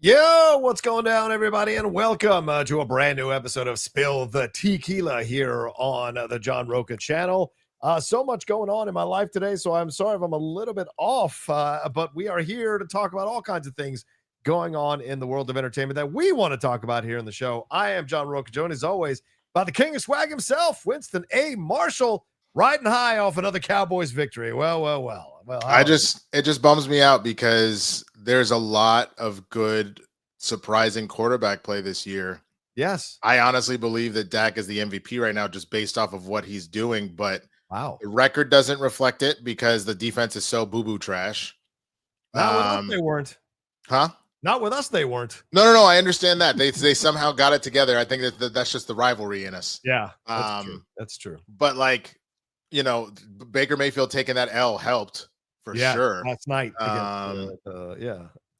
Yo, what's going down, everybody, and welcome to a brand new episode of Spill the Tequila here on the John Rocha channel. So much going on in my life today, so I'm sorry if I'm a little bit off, but we are here to talk about all kinds of things going on in the world of entertainment that we want to talk about here in the show. I am John Rocha, joined as always by the king of swag himself, Winston A. Marshall, riding high off another Cowboys victory. Well. It just bums me out because there's a lot of good, surprising quarterback play this year. Yes. I honestly believe that Dak is the MVP right now just based off of what he's doing, but wow, the record doesn't reflect it because the defense is so boo-boo trash. Not with us, they weren't. Huh? Not with us, they weren't. No, I understand that. They somehow got it together. I think that's just the rivalry in us. Yeah, that's true. But, like, you know, Baker Mayfield taking that L helped. For sure. Last night.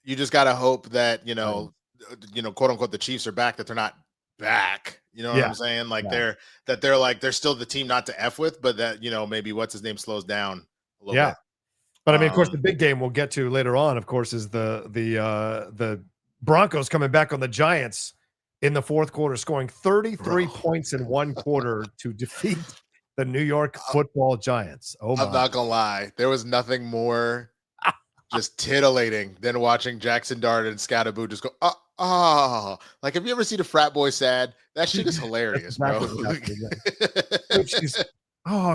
You just got to hope that, you know, quote unquote, the Chiefs are back, that they're not back. You know what I'm saying? Like they're still the team not to F with, but that, you know, maybe what's his name slows down a little bit. But I mean, of course, the big game we'll get to later on, of course, is the Broncos coming back on the Giants in the fourth quarter, scoring 33 points in one quarter to defeat the New York Football Giants. Oh, I'm not gonna lie, there was nothing more just titillating than watching Jackson Dart and Scatterboo just go, like, have you ever seen a frat boy sad? That shit is hilarious, bro.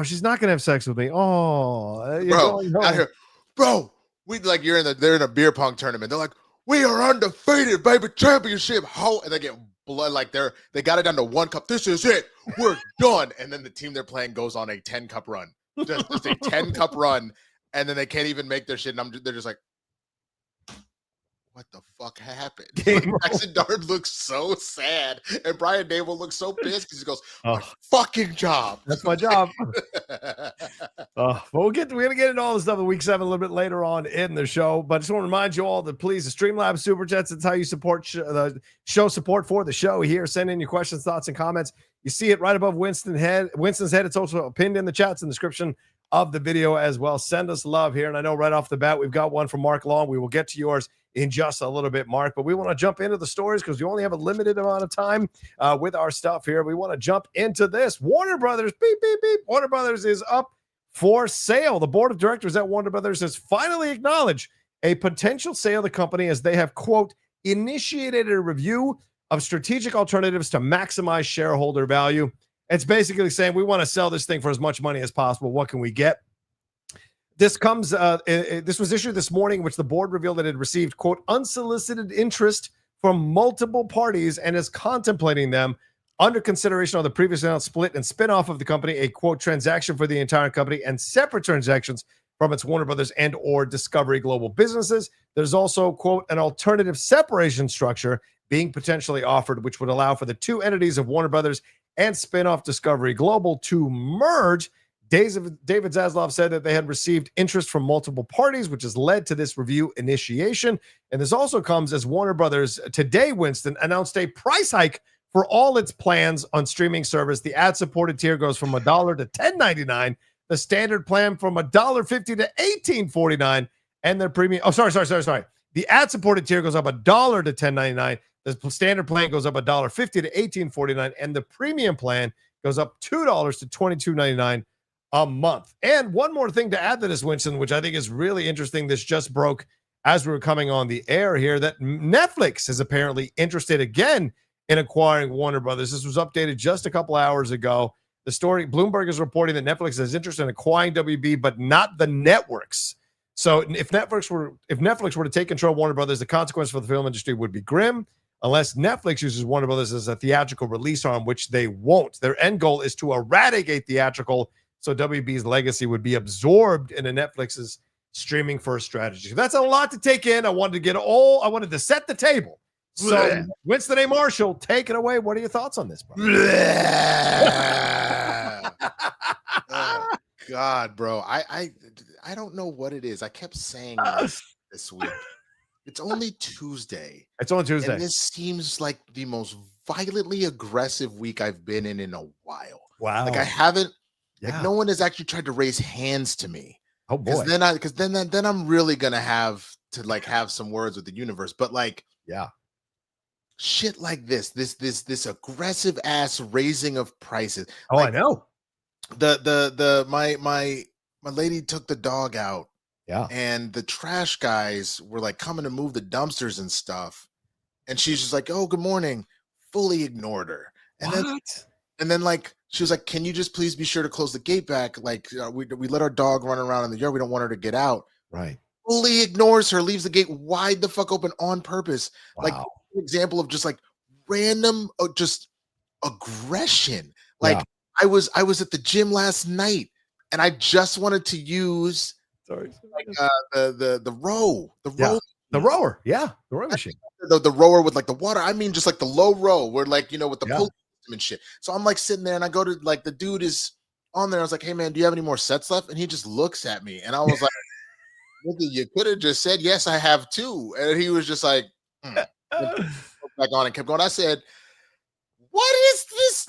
She's not gonna have sex with me. Bro, they're in a beer pong tournament. They're like, we are undefeated, baby, championship. And they get blood, like they got it down to one cup. This is it. We're done. And then the team they're playing goes on a 10-cup run. Just a 10-cup run, and then they can't even make their shit. And they're just like, what the fuck happened? Jackson Dart looks so sad, and Brian Dable looks so pissed because he goes, my fucking job. That's my job. But we're gonna get into all this stuff in week 7 a little bit later on in the show. But I just want to remind you all that please, the Streamlabs Superchats, that's how you support the show, support for the show here. Send in your questions, thoughts, and comments. You see it right above Winston's head. It's also pinned in the chats and description of the video as well. Send us love here. And I know right off the bat, we've got one from Mark Long. We will get to yours in just a little bit, Mark, but we want to jump into the stories because we only have a limited amount of time with our stuff here. We want to jump into this. Warner Brothers, beep, beep, beep. Warner Brothers is up for sale. The board of directors at Warner Brothers has finally acknowledged a potential sale of the company as they have, quote, initiated a review of strategic alternatives to maximize shareholder value. It's basically saying we want to sell this thing for as much money as possible. What can we get? This comes. This was issued this morning, which the board revealed that it received, quote, unsolicited interest from multiple parties and is contemplating them under consideration of the previously announced split and spinoff of the company, a, quote, transaction for the entire company and separate transactions from its Warner Brothers and or Discovery Global businesses. There's also, quote, an alternative separation structure being potentially offered, which would allow for the two entities of Warner Brothers and spinoff Discovery Global to merge. David Zaslav said that they had received interest from multiple parties, which has led to this review initiation. And this also comes as Warner Brothers today, Winston, announced a price hike for all its plans on streaming service. The ad-supported tier goes from $1 to $10.99, the standard plan from $1.50 to $18.49, and their premium. Sorry. The ad-supported tier goes up $1 to $10.99. The standard plan goes up $1.50 to $18.49, and the premium plan goes up $2 to $22.99 a month. And one more thing to add to this, Winston, which I think is really interesting. This just broke as we were coming on the air here, that Netflix is apparently interested again in acquiring Warner Brothers. This was updated just a couple hours ago. The story, Bloomberg is reporting that Netflix is interested in acquiring WB, but not the networks. So if Netflix were to take control of Warner Brothers, the consequence for the film industry would be grim, unless Netflix uses Warner Brothers as a theatrical release arm, which they won't. Their end goal is to eradicate theatrical, so WB's legacy would be absorbed into Netflix's streaming first strategy. So that's a lot to take in. I wanted to set the table. So Winston A. Marshall, take it away. What are your thoughts on this, bro? Oh, God, bro. I don't know what it is. I kept saying this week. It's only Tuesday. It's only Tuesday. And this seems like the most violently aggressive week I've been in a while. Wow. Like I haven't. Yeah. Like no one has actually tried to raise hands to me. Oh boy. Because then I'm really gonna have to like have some words with the universe. But like, yeah, shit like this aggressive ass raising of prices. Oh, like, I know. My lady took the dog out, Yeah. and the trash guys were like coming to move the dumpsters and stuff, and she's just like, "Oh, good morning," fully ignored her. And then like she was like, "Can you just please be sure to close the gate back? Like we let our dog run around in the yard. We don't want her to get out." Right. Fully ignores her, leaves the gate wide the fuck open on purpose. Like, Wow. an example of just like random just aggression. Yeah. Like, I was at the gym last night, and I just wanted to use Sorry. the row, Yeah. The rower. Yeah. The row machine. the rower with like the water. I mean, just like the low row where like, with the Yeah. pull system and shit. So I'm like sitting there, and I go to like the dude is on there. I was like, "Hey man, do you have any more sets left?" And he just looks at me, and I was like, "Nigga, you could have just said yes, I have two." And he was just like, back on and kept going. I said, "What is this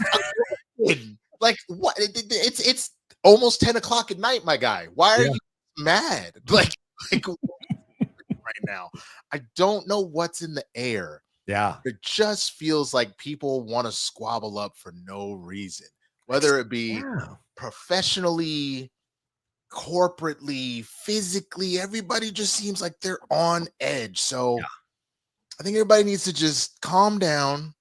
aggression? Like what? It's almost 10 o'clock at night, my guy. Why are you mad? Like right now, I don't know what's in the air. Yeah. It just feels like people want to squabble up for no reason, whether it be professionally, corporately, physically. Everybody just seems like they're on edge. So I think everybody needs to just calm down,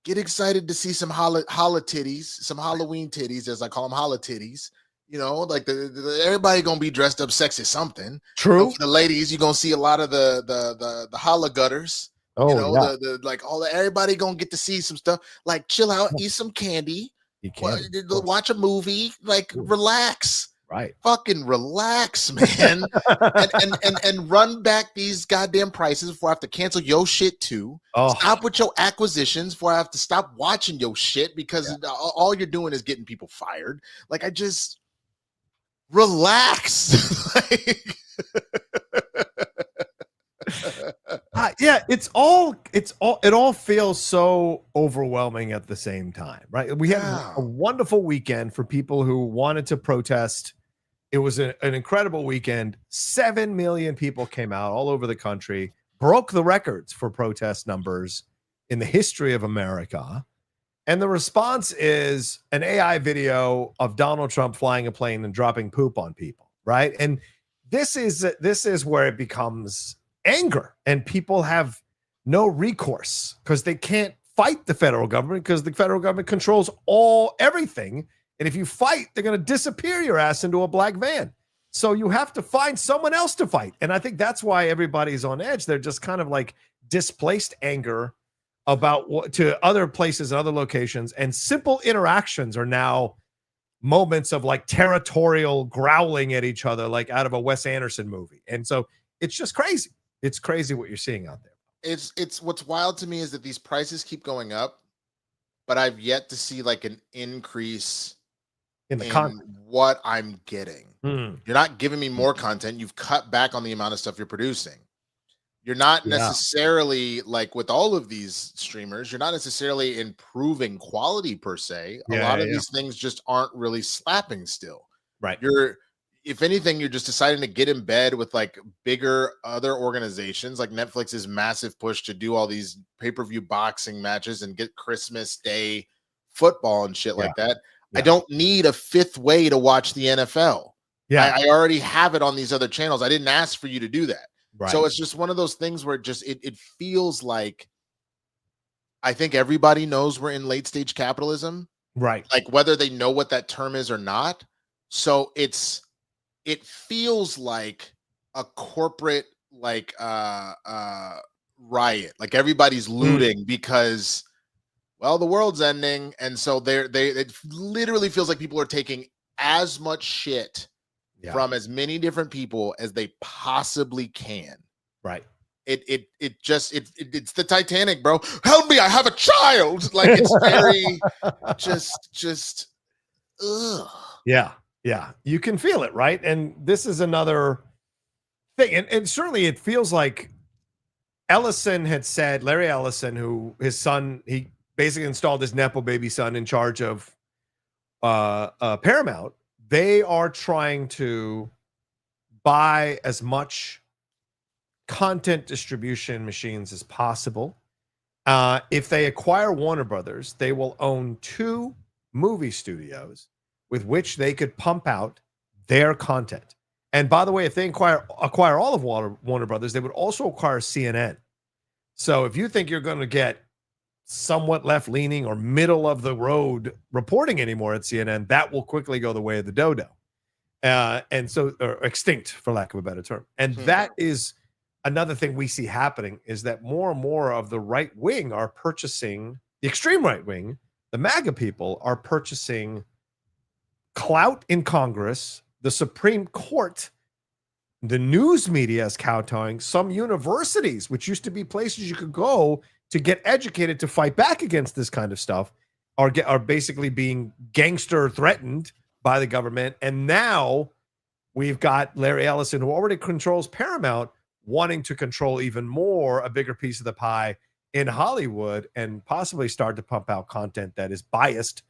get excited to see some holla titties, some Halloween titties, as I call them, holla titties. Like everybody gonna be dressed up sexy something. True. For the ladies, you're gonna see a lot of the holla gutters. Everybody gonna get to see some stuff. Like chill out, eat some candy, watch a movie, like relax. Right. Fucking relax, man. and run back these goddamn prices before I have to cancel your shit too. Stop with your acquisitions before I have to stop watching your shit because all you're doing is getting people fired. Like, I just relax. It all feels so overwhelming at the same time, right? We had a wonderful weekend for people who wanted to protest. It was an incredible weekend. 7 million people came out all over the country, broke the records for protest numbers in the history of America. And the response is an AI video of Donald Trump flying a plane and dropping poop on people, right? And this is where it becomes anger, and people have no recourse because they can't fight the federal government because the federal government controls everything. And if you fight, they're going to disappear your ass into a black van. So you have to find someone else to fight. And I think that's why everybody's on edge. They're just kind of like displaced anger about what to other places and other locations. And simple interactions are now moments of like territorial growling at each other, like out of a Wes Anderson movie. And so it's just crazy. It's crazy what you're seeing out there. It's what's wild to me is that these prices keep going up, but I've yet to see like an increase in what I'm getting. You're not giving me more content. You've cut back on the amount of stuff you're producing. You're not necessarily like with all of these streamers, you're not necessarily improving quality per se. A lot of these things just aren't really slapping still. Right. If anything, you're just deciding to get in bed with like bigger other organizations, like Netflix's massive push to do all these pay-per-view boxing matches and get Christmas Day football and shit like that. I don't need a fifth way to watch the NFL. I already have it on these other channels. I didn't ask for you to do that. Right. So it's just one of those things where it feels like I think everybody knows we're in late stage capitalism. Right. Like whether they know what that term is or not. So it feels like a corporate like riot. Like everybody's looting because well, the world's ending, and so it literally feels like people are taking as much shit from as many different people as they possibly can. Right. It's the Titanic, bro. Help me, I have a child. Like it's very just ugh. Yeah. You can feel it, right? And this is another thing. And certainly it feels like Ellison had said, Larry Ellison, who his son, he basically installed his Nepo baby son in charge of Paramount. They are trying to buy as much content distribution machines as possible If they acquire Warner Brothers, they will own 2 movie studios with which they could pump out their content. And by the way, if they acquire all of Warner Brothers, they would also acquire CNN. So if you think you're going to get somewhat left-leaning or middle of the road reporting anymore at CNN, that will quickly go the way of the dodo. And so, or extinct, for lack of a better term. And that is another thing we see happening, is that more and more of the right wing are purchasing, the extreme right wing, the MAGA people are purchasing clout in Congress, the Supreme Court, the news media is kowtowing, some universities, which used to be places you could go to get educated to fight back against this kind of stuff, are basically being gangster threatened by the government. And now we've got Larry Ellison, who already controls Paramount, wanting to control even more, a bigger piece of the pie in Hollywood, and possibly start to pump out content that is biased,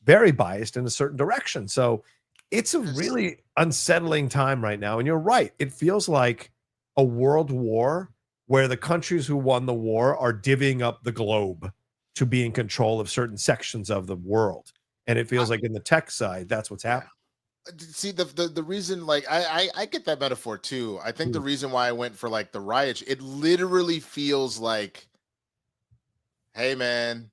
very biased in a certain direction. So it's a really unsettling time right now. And you're right. It feels like a world war where the countries who won the war are divvying up the globe to be in control of certain sections of the world. And it feels like in the tech side, that's what's happening. See, the reason, like, I get that metaphor too. I think the reason why I went for like the riots, it literally feels like, hey man,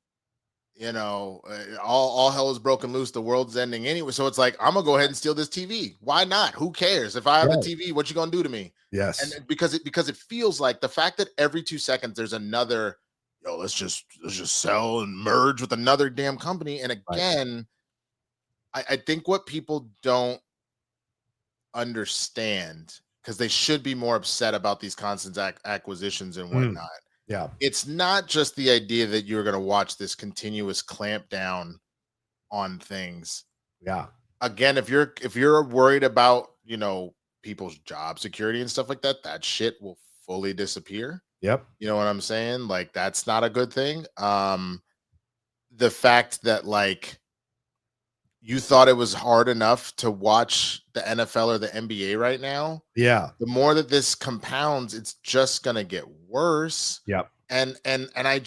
you know, all hell is broken loose, the world's ending anyway. So it's like, I'm gonna go ahead and steal this TV. Why not? Who cares? If I have a TV, what you gonna do to me? Yes. And because it feels like the fact that every 2 seconds there's another, yo, let's just sell and merge with another damn company. And again, I think what people don't understand, because they should be more upset about these constant acquisitions and whatnot. Yeah. It's not just the idea that you're going to watch this continuous clamp down on things. Yeah. Again, if you're worried about, you know, people's job security and stuff like that, that shit will fully disappear. Yep. You know what I'm saying? Like, that's not a good thing. The fact that, like, you thought it was hard enough to watch the NFL or the NBA right now. Yeah. The more that this compounds, it's just gonna get worse. Yep. And I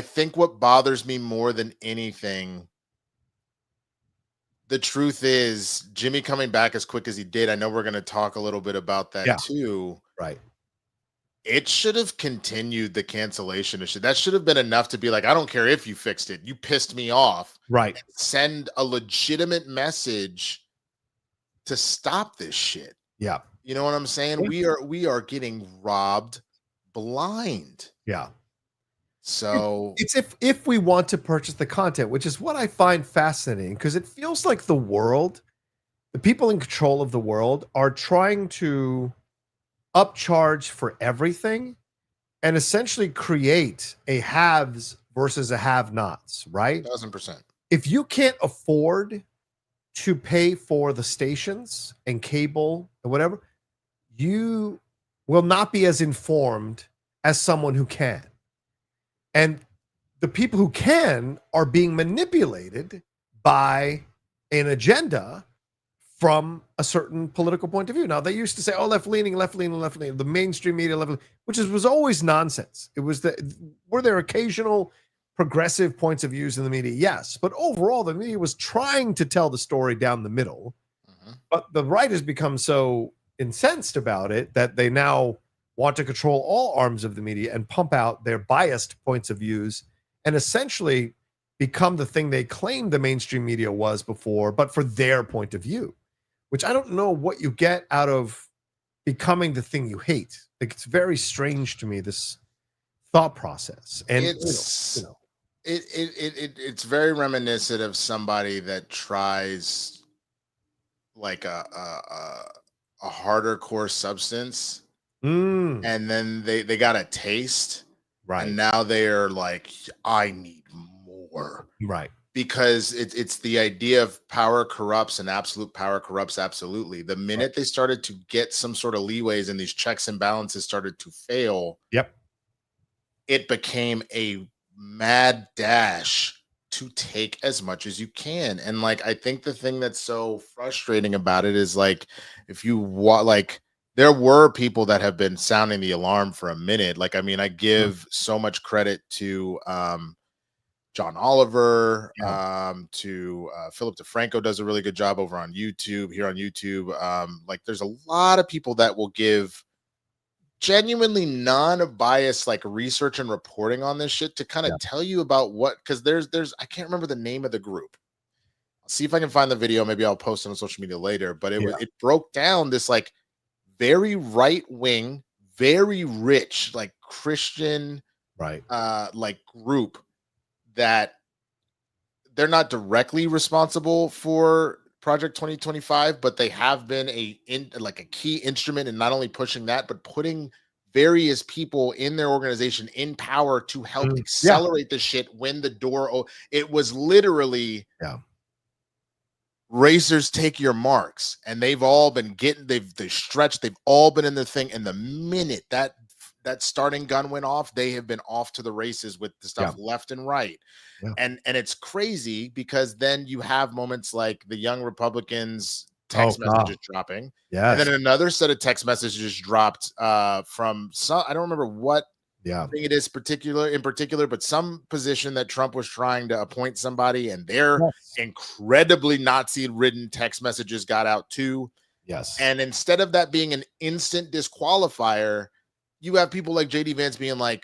think what bothers me more than anything, the truth is, Jimmy coming back as quick as he did, I know we're gonna talk a little bit about that too. Right. It should have continued the cancellation issue. That should have been enough to be like, I don't care if you fixed it. You pissed me off. Right. Send a legitimate message to stop this shit. Yeah. You know what I'm saying? We are getting robbed blind. Yeah. So it's if we want to purchase the content, which is what I find fascinating, because it feels like the world, the people in control of the world, are trying to upcharge for everything and essentially create a haves versus a have-nots, right? 1000%. If you can't afford to pay for the stations and cable and whatever, you will not be as informed as someone who can. And the people who can are being manipulated by an agenda from a certain political point of view. Now, they used to say, oh, left-leaning, the mainstream media, which was always nonsense. It was were there occasional progressive points of views in the media? Yes. But overall, the media was trying to tell the story down the middle. But the right has become so incensed about it that they now want to control all arms of the media and pump out their biased points of views and essentially become the thing they claimed the mainstream media was before, but for their point of view, which I don't know what you get out of becoming the thing you hate. Like, it's very strange to me, this thought process. And it's it's very reminiscent of somebody that tries like a harder core substance, and then they got a taste, right? And now they are like, I need more, right? Because it's the idea of power corrupts, and absolute power corrupts absolutely. The minute they started to get some sort of leeways and these checks and balances started to fail, it became a mad dash to take as much as you can. And like, I think the thing that's so frustrating about it is, like, if you want, like, there were people that have been sounding the alarm for a minute. Like, I mean, I give so much credit to John Oliver, to Philip DeFranco does a really good job over on YouTube, here on YouTube. Like, there's a lot of people that will give genuinely non-biased like research and reporting on this shit to kind of tell you about what, because there's I can't remember the name of the group. I'll see if I can find the video. Maybe I'll post it on social media later. But it broke down this like very right wing, very rich, like Christian, like group that they're not directly responsible for Project 2025, but they have been a key instrument in not only pushing that, but putting various people in their organization in power to help accelerate the shit when the door. It was literally racers take your marks, and they've all been getting they've stretched. They've all been in the thing, and the minute that starting gun went off, they have been off to the races with the stuff left and right. And it's crazy because then you have moments like the young Republicans text messages dropping. And then another set of text messages dropped from some, I don't remember what thing it is in particular, but some position that Trump was trying to appoint somebody, and their incredibly Nazi-ridden text messages got out too. And instead of that being an instant disqualifier, you have people like JD Vance being like,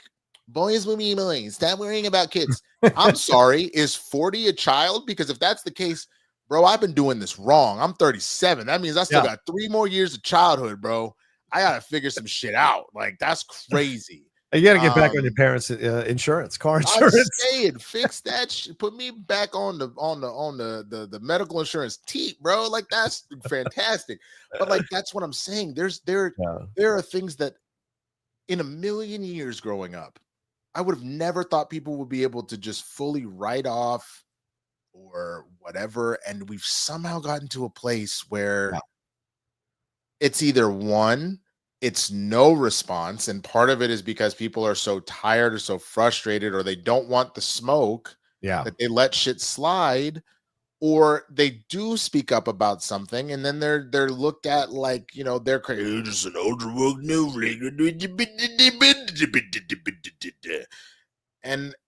boys will be boys, stop worrying about kids. I'm sorry, is 40 a child? Because if that's the case, bro, I've been doing this wrong. I'm 37. That means I still got 3 more years of childhood, bro. I gotta figure some shit out. Like, that's crazy. You gotta get back on your parents' insurance, car insurance. I'm saying, fix that shit. Put me back on the medical insurance teat, bro. Like, that's fantastic. But like, that's what I'm saying. There are things that in a million years growing up, I would have never thought people would be able to just fully write off or whatever. And we've somehow gotten to a place where it's either one, it's no response. And part of it is because people are so tired or so frustrated, or they don't want the smoke that they let shit slide, or they do speak up about something and then they're looked at like, you know, they're crazy. Just an ultra woke new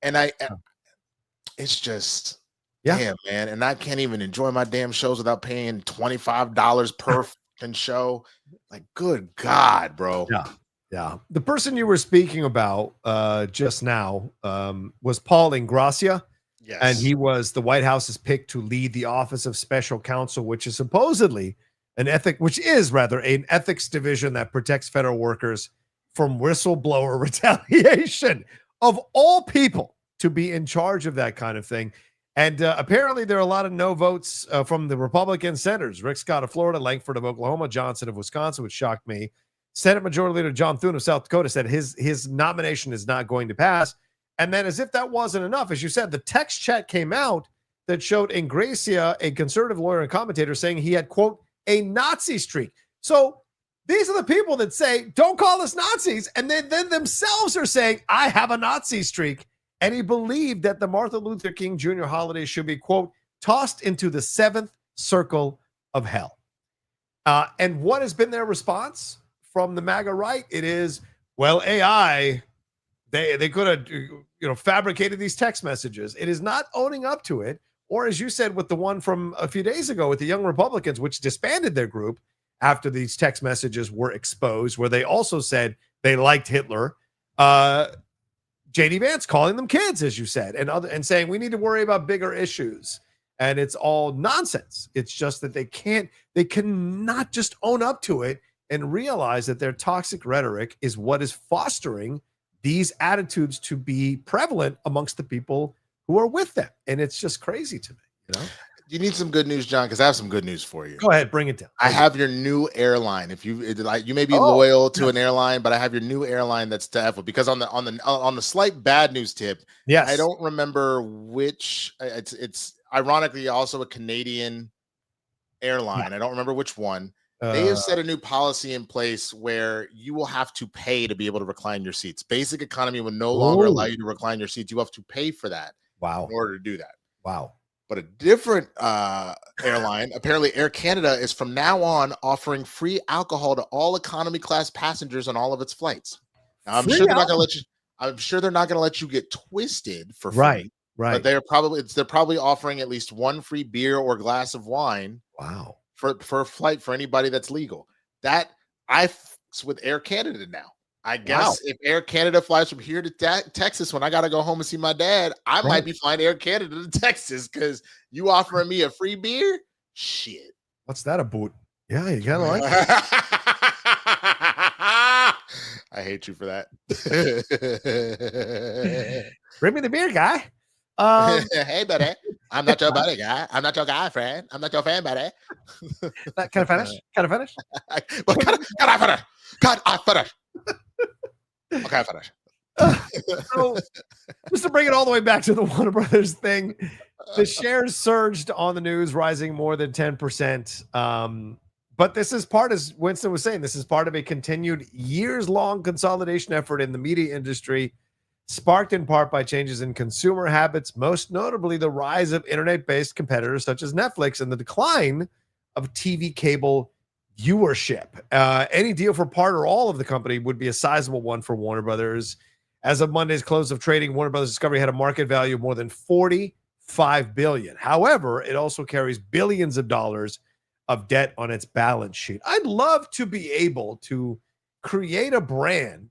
and I it's just damn, man. And I can't even enjoy my damn shows without paying $25 per fucking show. Like, good God, bro. The person you were speaking about just now was Paul Ingracia. And he was the White House's pick to lead the Office of Special Counsel, which is supposedly an ethics division that protects federal workers from whistleblower retaliation. Of all people to be in charge of that kind of thing. And apparently there are a lot of no votes from the Republican senators. Rick Scott of Florida, Langford of Oklahoma, Johnson of Wisconsin, which shocked me. Senate Majority Leader John Thune of South Dakota said his nomination is not going to pass. And then, as if that wasn't enough, as you said, the text chat came out that showed Ingracia, a conservative lawyer and commentator, saying he had, quote, a Nazi streak. So these are the people that say, don't call us Nazis. And then themselves are saying, I have a Nazi streak. And he believed that the Martin Luther King Jr. holiday should be, quote, tossed into the 7th circle of hell. And what has been their response from the MAGA right? It is, well, AI, they could have, fabricated these text messages. It is not owning up to it. Or as you said, with the one from a few days ago with the Young Republicans, which disbanded their group after these text messages were exposed, where they also said they liked Hitler. JD Vance calling them kids, as you said, and saying we need to worry about bigger issues. And it's all nonsense. It's just that they cannot just own up to it and realize that their toxic rhetoric is what is fostering these attitudes to be prevalent amongst the people who are with them. And it's just crazy to me, You need some good news, John, because I have some good news for you. Go ahead, bring it down. I have your new airline. If you may be loyal to an airline, but I have your new airline that's to Apple. Because on the slight bad news tip, I don't remember which. It's ironically also a Canadian airline. I don't remember which one. They have set a new policy in place where you will have to pay to be able to recline your seats. Basic economy will no longer allow you to recline your seats. You have to pay for that. Wow. In order to do that. Wow. But a different airline, apparently Air Canada, is from now on offering free alcohol to all economy class passengers on all of its flights. Now, I'm sure they're not going to let you. I'm sure they're not going to let you get twisted for free. Right. But they're probably offering at least one free beer or glass of wine. Wow. For a flight for anybody that's legal. That I fucks with Air Canada now. I guess if Air Canada flies from here to Texas when I got to go home and see my dad, I might be flying Air Canada to Texas because you offering me a free beer? Shit. What's that about? Yeah, you kind of like it. I hate you for that. Bring me the beer, guy. Hey, buddy. I'm not your buddy, guy. I'm not your guy, friend. I'm not your fan, buddy. Can I finish? Can I finish? Can I finish? Can I finish? Okay, finish. So, just to bring it all the way back to the Warner Brothers thing, the shares surged on the news, rising more than 10%. But this is part, as Winston was saying, this is part of a continued years-long consolidation effort in the media industry, sparked in part by changes in consumer habits, most notably the rise of internet-based competitors such as Netflix and the decline of TV cable viewership. Any deal for part or all of the company would be a sizable one for Warner Brothers. As of Monday's close of trading, Warner Brothers Discovery had a market value of more than $45 billion. However, it also carries billions of dollars of debt on its balance sheet. I'd love to be able to create a brand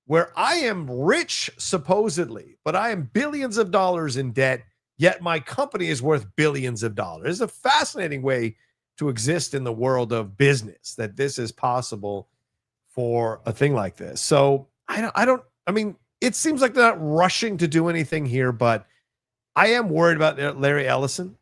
where I am rich, supposedly, but I am billions of dollars in debt, yet my company is worth billions of dollars. It's a fascinating way to exist in the world of business, that this is possible for a thing like this. So I mean, it seems like they're not rushing to do anything here, but I am worried about Larry Ellison.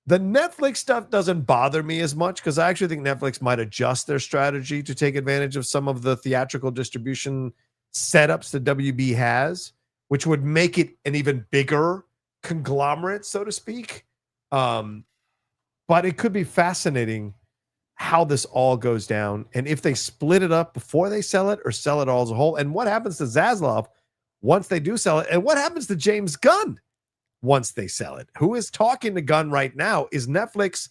The Netflix stuff doesn't bother me as much because I actually think Netflix might adjust their strategy to take advantage of some of the theatrical distribution setups that WB has, which would make it an even bigger conglomerate, so to speak. But it could be fascinating how this all goes down and if they split it up before they sell it or sell it all as a whole. And what happens to Zaslav once they do sell it? And what happens to James Gunn once they sell it? Who is talking to Gunn right now? Is Netflix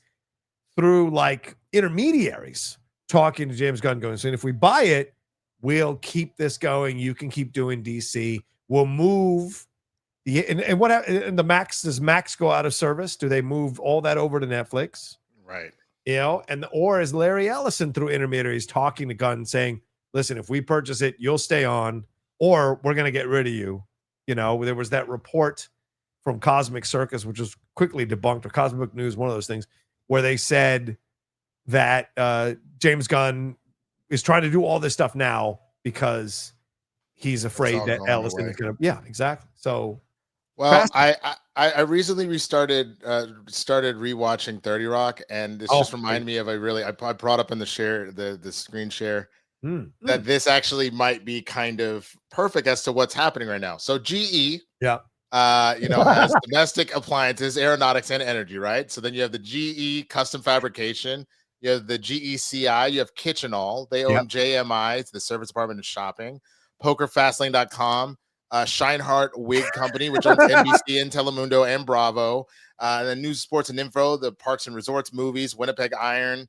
through like intermediaries talking to James Gunn going, so if we buy it, we'll keep this going. You can keep doing DC. We'll move and the Max, does Max go out of service? Do they move all that over to Netflix? Right. Or is Larry Ellison through intermediaries talking to Gunn saying, listen, if we purchase it, you'll stay on, or we're going to get rid of you. There was that report from Cosmic Circus, which was quickly debunked, or Cosmic News, one of those things, where they said that James Gunn is trying to do all this stuff now because he's afraid that Ellison is going to. Yeah, exactly. So, well, I recently started rewatching 30 Rock, and this just reminded me of I brought up in the screen share that this actually might be kind of perfect as to what's happening right now. So GE, has domestic appliances, aeronautics, and energy, right? So then you have the GE custom fabrication, you have the GECI, you have Kitchenall, they own JMI, the Service Department of Shopping, PokerFastlane.com, Scheinhardt Wig Company, which owns NBC and Telemundo and Bravo, and then News, Sports, and Info, the Parks and Resorts, Movies, Winnipeg Iron.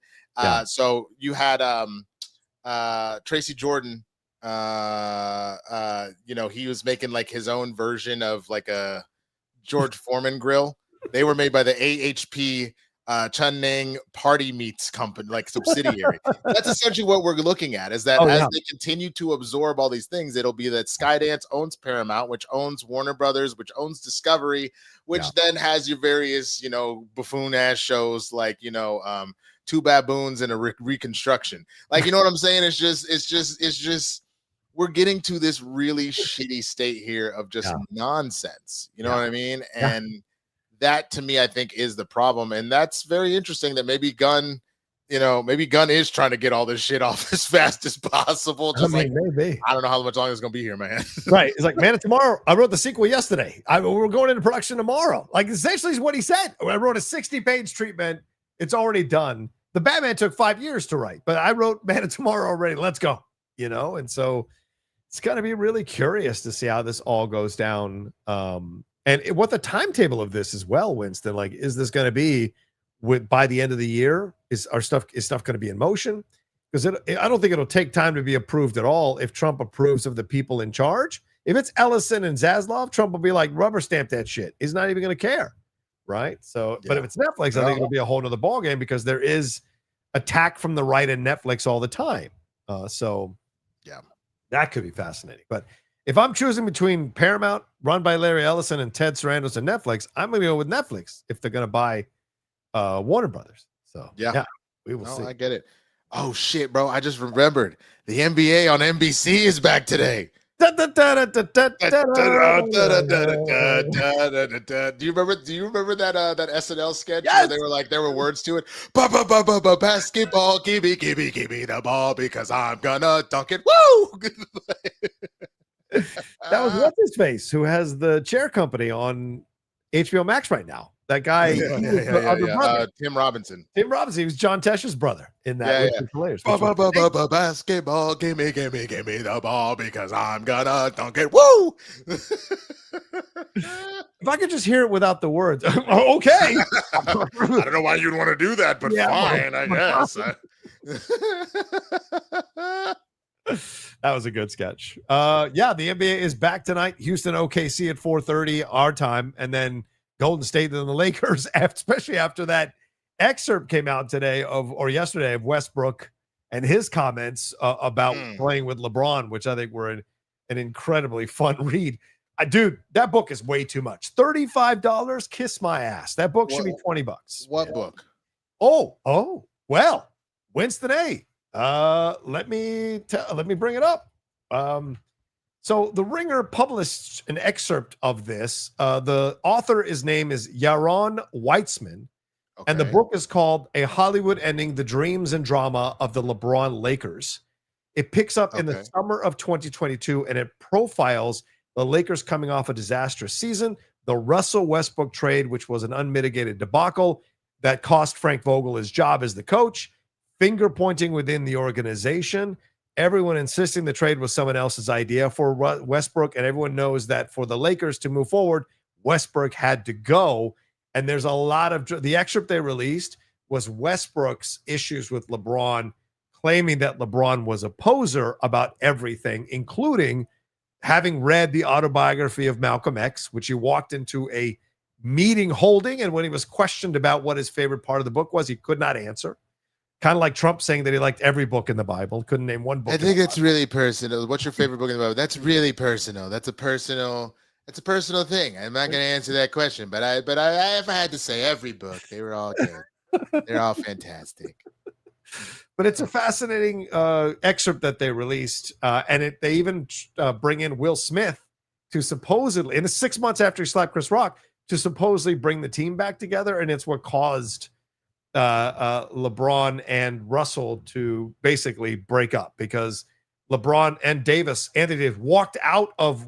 So you had Tracy Jordan. He was making like his own version of like a George Foreman grill. They were made by the AHP Chunning Party Meats Company, like subsidiary. That's essentially what we're looking at, is that they continue to absorb all these things, it'll be that Skydance owns Paramount, which owns Warner Brothers, which owns Discovery, which then has your various, buffoon ass shows like, Two Baboons and a Reconstruction. Like, you know what I'm saying? It's just we're getting to this really shitty state here of just nonsense. You know what I mean? And that to me, I think, is the problem. And that's very interesting that maybe Gunn is trying to get all this shit off as fast as possible. Just maybe. I don't know how much longer it's going to be here, man. Right. It's like, Man of Tomorrow. I wrote the sequel yesterday. We're going into production tomorrow. Like, essentially is what he said. I wrote a 60-page treatment. It's already done. The Batman took 5 years to write, but I wrote Man of Tomorrow already. Let's go. And so it's going to be really curious to see how this all goes down. And And what the timetable of this as well, Winston, like, is this going to be by the end of the year? Is stuff going to be in motion? Because I don't think it'll take time to be approved at all if Trump approves of the people in charge. If it's Ellison and Zaslav, Trump will be like, rubber stamp that shit. He's not even going to care, right? So, but if it's Netflix, I think it'll be a whole nother ballgame because there is attack from the right in Netflix all the time. So, that could be fascinating. But if I'm choosing between Paramount, run by Larry Ellison, and Ted Sarandos and Netflix, I'm going to go with Netflix if they're going to buy Warner Brothers. So, we will see. I get it. Oh, shit, bro. I just remembered. The NBA on NBC is back today. Do you remember that SNL sketch where there were words to it? Basketball, give me the ball because I'm gonna dunk it. Woo! That was what's his face who has the chair company on HBO Max right now. That guy, Tim Robinson. Tim Robinson. He was John Tesh's brother in that. Basketball, give me the ball because I'm gonna dunk it. Woo! If I could just hear it without the words, okay. I don't know why you'd want to do that, but fine, I guess. That was a good sketch. The NBA is back tonight. Houston, OKC at 4:30 our time, and then Golden State and the Lakers, especially after that excerpt came out yesterday of Westbrook and his comments about playing with LeBron, which I think were an incredibly fun read. Dude, that book is way too much. $35, kiss my ass. That book should be $20. What book? Oh, well, Winston A. Let me bring it up. So the Ringer published an excerpt of this. The author, his name is Yaron Weitzman, and the book is called A Hollywood Ending, The Dreams and Drama of the LeBron Lakers. It picks up in the summer of 2022, and it profiles the Lakers coming off a disastrous season, the Russell Westbrook trade, which was an unmitigated debacle that cost Frank Vogel his job as the coach, finger pointing within the organization, everyone insisting the trade was someone else's idea for Westbrook, and everyone knows that for the Lakers to move forward, Westbrook had to go. And there's a lot of the excerpt they released was Westbrook's issues with LeBron, claiming that LeBron was a poser about everything, including having read the autobiography of Malcolm X, which he walked into a meeting holding, and when he was questioned about what his favorite part of the book was, he could not answer. Kind of like Trump saying that he liked every book in the Bible, couldn't name one book. I think it's really personal. What's your favorite book in the Bible? That's really personal. That's a personal thing. I'm not going to answer that question, but I, if I had to say every book, they were all good. They're all fantastic. But it's a fascinating excerpt that they released, and they even bring in Will Smith to supposedly, in the 6 months after he slapped Chris Rock, to supposedly bring the team back together, and it's what caused LeBron and Russell to basically break up because LeBron and Anthony Davis walked out before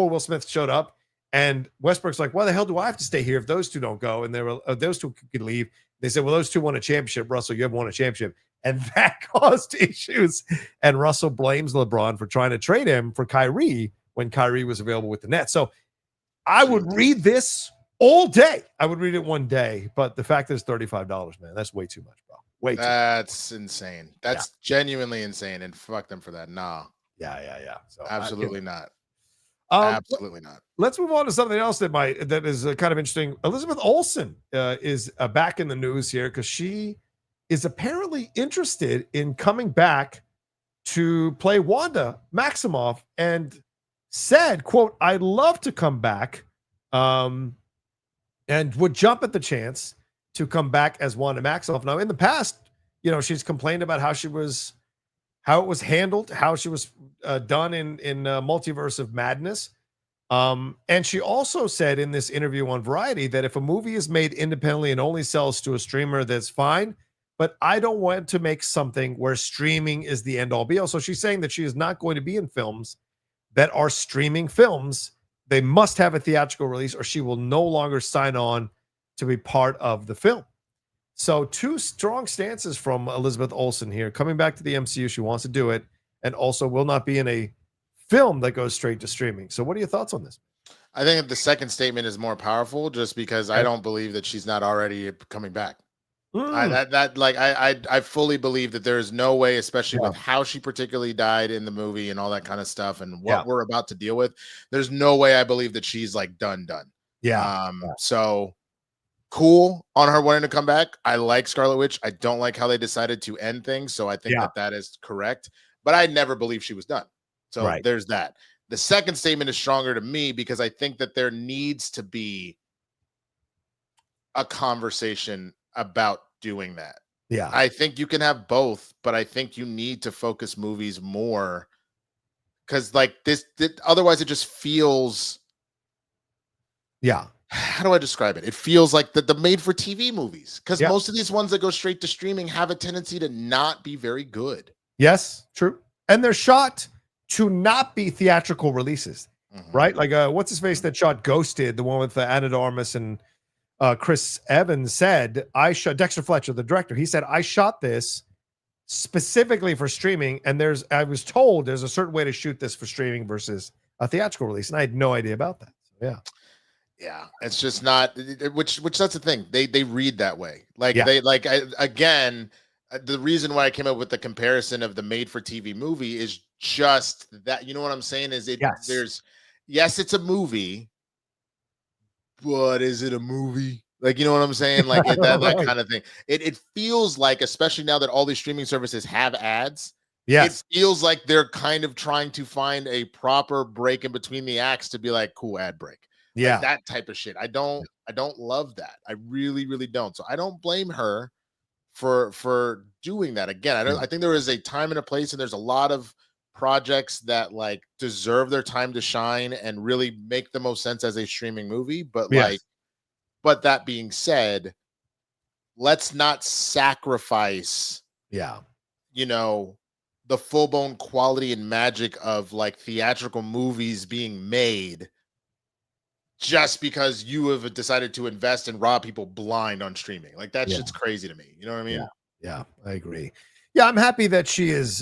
Will Smith showed up, and Westbrook's like, why the hell do I have to stay here if those two don't go? And they were those two could leave. They said, well, those two won a championship. Russell, you haven't won a championship. And that caused issues. And Russell blames LeBron for trying to trade him for Kyrie when Kyrie was available with the Nets. So I would read this all day. I would read it one day, but the fact that it's $35, man, that's way too much, bro. Way too much. That's insane. That's genuinely insane, and fuck them for that. Nah. Yeah. So absolutely not. Absolutely not. Let's move on to something else that is kind of interesting. Elizabeth Olsen is back in the news here because she is apparently interested in coming back to play Wanda Maximoff and said, quote, I'd love to come back and would jump at the chance to come back as Wanda Maximoff. Now, in the past, she's complained about how it was handled, how she was done in Multiverse of Madness. And she also said in this interview on Variety that if a movie is made independently and only sells to a streamer, that's fine. But I don't want to make something where streaming is the end all be all. So she's saying that she is not going to be in films that are streaming films. They must have a theatrical release or she will no longer sign on to be part of the film. So two strong stances from Elizabeth Olsen here. Coming back to the MCU, she wants to do it, and also will not be in a film that goes straight to streaming. So what are your thoughts on this? I think the second statement is more powerful, just because I don't believe that she's not already coming back. I fully believe that there is no way, especially with how she particularly died in the movie and all that kind of stuff, and what we're about to deal with. There's no way I believe that she's like done. So cool on her wanting to come back. I like Scarlet Witch. I don't like how they decided to end things, so I think that is correct. But I never believed she was done. So there's that. The second statement is stronger to me because I think that there needs to be a conversation about doing that. Yeah. I think you can have both, but I think you need to focus movies more, because like this otherwise it just feels, how do I describe it? It feels like the made for TV movies, because most of these ones that go straight to streaming have a tendency to not be very good. Yes, true. And they're shot to not be theatrical releases, right? Like what's his face that shot Ghosted, the one with Anna de Armas and Chris Evans, said, I shot, Dexter Fletcher, the director, he said, I shot this specifically for streaming, and I was told there's a certain way to shoot this for streaming versus a theatrical release, and I had no idea about that. So, it's just not, which that's the thing, they read that way, like again, the reason why I came up with the comparison of the made for TV movie is just that, you know what I'm saying, is there's it's a movie, but is it a movie? Like, you know what I'm saying? Like that kind of thing. It feels like, especially now that all these streaming services have ads, it feels like they're kind of trying to find a proper break in between the acts to be like, cool, ad break. Like that type of shit. I don't love that. I really, really don't. So I don't blame her for doing that. Again, I think there is a time and a place, and there's a lot of projects that like deserve their time to shine and really make the most sense as a streaming movie. But but that being said, let's not sacrifice, you know, the full-blown quality and magic of like theatrical movies being made just because you have decided to invest and rob people blind on streaming. Like that shit's crazy to me. You know what I mean? Yeah, I agree. Yeah, I'm happy that she is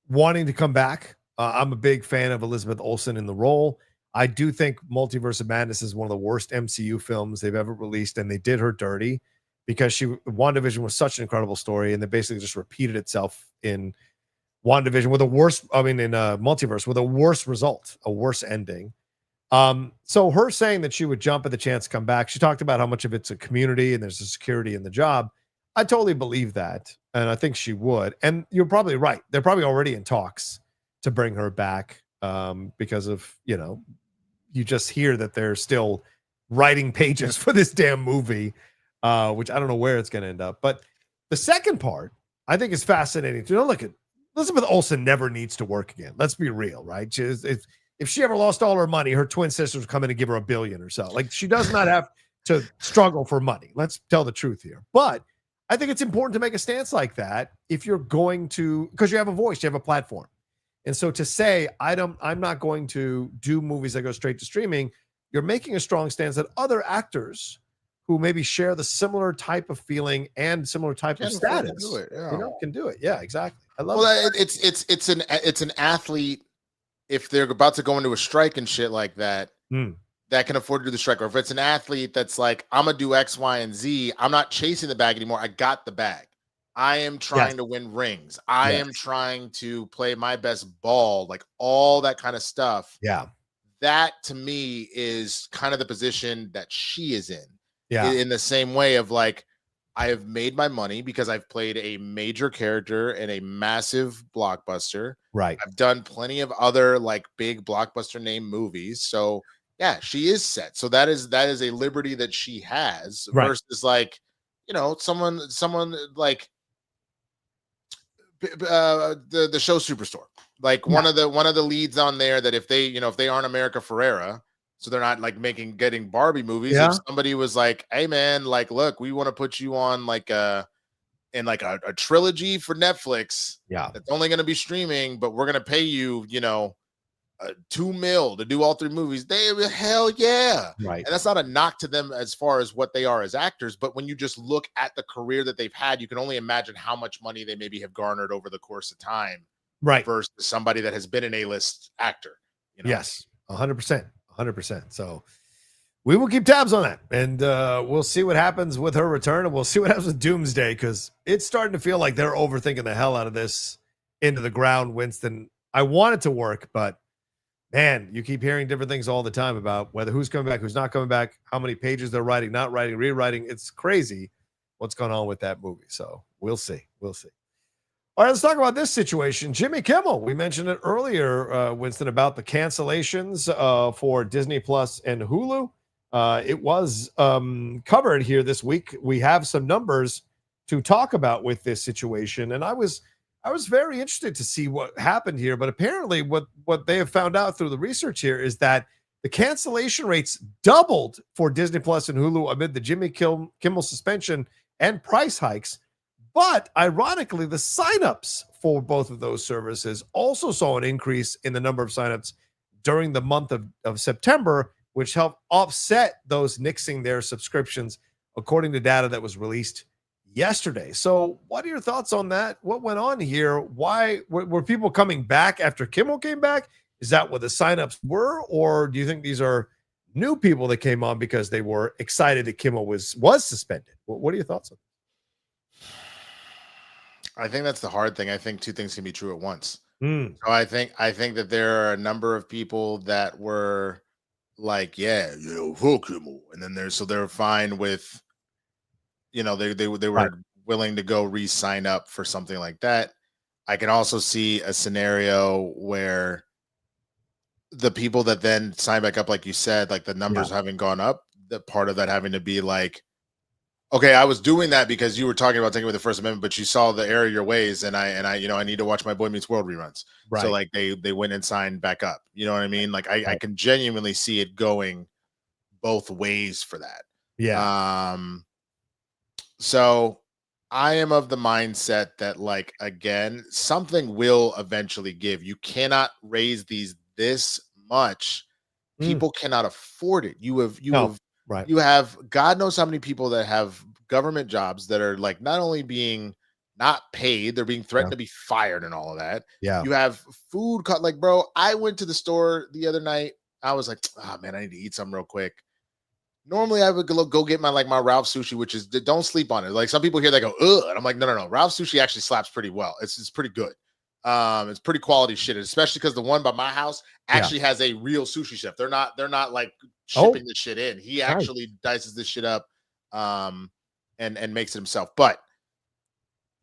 wanting to come back. I'm a big fan of Elizabeth Olsen in the role. I do think Multiverse of Madness is one of the worst MCU films they've ever released, and they did her dirty because WandaVision was such an incredible story, and they basically just repeated itself in WandaVision with a worse, in Multiverse with a worse result, a worse ending. So her saying that she would jump at the chance to come back, she talked about how much of it's a community and there's a security in the job. I totally believe that, and I think she would. And you're probably right. They're probably already in talks to bring her back because of, you just hear that they're still writing pages for this damn movie, which I don't know where it's going to end up. But the second part, I think, is fascinating. Look at Elizabeth Olsen never needs to work again. Let's be real, right? If she ever lost all her money, her twin sisters would come in and give her $1 billion or so. Like, she does not have to struggle for money. Let's tell the truth here. But I think it's important to make a stance like that if you're going to, because you have a voice, you have a platform. And so to say, I'm not going to do movies that go straight to streaming, you're making a strong stance that other actors who maybe share the similar type of feeling and similar type of status can do it. Yeah, exactly. I love it. It's an athlete, if they're about to go into a strike and shit like that, that can afford to do the strike. Or if it's an athlete that's like, I'm gonna do X, Y, and Z, I'm not chasing the bag anymore. I got the bag. I am trying to win rings. I am trying to play my best ball, like all that kind of stuff. Yeah. That to me is kind of the position that she is in. Yeah. In the same way of like, I have made my money because I've played a major character in a massive blockbuster. Right. I've done plenty of other like big blockbuster name movies. So yeah, she is set. So that is a liberty that she has versus like, someone like the show Superstore, like one of the leads on there, that if they aren't America Ferrera, so they're not like getting Barbie movies. If somebody was like, hey man, like, look, we want to put you on like a trilogy for Netflix. Yeah. That's only going to be streaming, but we're going to pay you, $2 million to do all 3 movies. Hell yeah. Right. And that's not a knock to them as far as what they are as actors, but when you just look at the career that they've had, you can only imagine how much money they maybe have garnered over the course of time. Right. Versus somebody that has been an A-list actor. Yes. 100%. 100%. So we will keep tabs on that, and we'll see what happens with her return, and we'll see what happens with Doomsday, because it's starting to feel like they're overthinking the hell out of this into the ground, Winston. I want it to work, but man, you keep hearing different things all the time about whether who's coming back, who's not coming back, how many pages they're writing, not writing, rewriting. It's crazy what's going on with that movie. So we'll see. We'll see. All right, let's talk about this situation. Jimmy Kimmel, we mentioned it earlier, Winston, about the cancellations for Disney Plus and Hulu. It was covered here this week. We have some numbers to talk about with this situation, and I was very interested to see what happened here. But apparently, what they have found out through the research here is that the cancellation rates doubled for Disney Plus and Hulu amid the Jimmy Kimmel suspension and price hikes. But ironically, the signups for both of those services also saw an increase in the number of signups during the month of September, which helped offset those nixing their subscriptions, according to data that was released yesterday. So what are your thoughts on that? What went on here? Why were people coming back after Kimmel came back? Is that what the signups were? Or do you think these are new people that came on because they were excited that Kimmel was suspended? What are your thoughts on that? I think that's the hard thing. I think two things can be true at once. So I think that there are a number of people that were like, yeah, fuck Kimmel, and then they're fine with, they were willing to go re-sign up for something like that. I can also see a scenario where the people that then sign back up, like you said, like the numbers having gone up, the part of that having to be like, okay, I was doing that because you were talking about taking away the First Amendment, but you saw the error of your ways, and I need to watch my Boy Meets World reruns. Right. So like they went and signed back up. You know what I mean? Like I can genuinely see it going both ways for that. Yeah. So I am of the mindset that, like, again, something will eventually give. You cannot raise these this much. People cannot afford it. You have God knows how many people that have government jobs that are like not only being not paid, they're being threatened to be fired and all of that. Yeah. You have food cut. Like, bro, I went to the store the other night. I was like, oh man, I need to eat something real quick. Normally I would go get my Ralph sushi, which is, don't sleep on it. Like some people here, they go, ugh. And I'm like, no. Ralph sushi actually slaps pretty well. It's pretty good. It's pretty quality shit, especially because the one by my house actually has a real sushi chef. They're not like shipping this shit in. He actually dices this shit up and makes it himself. But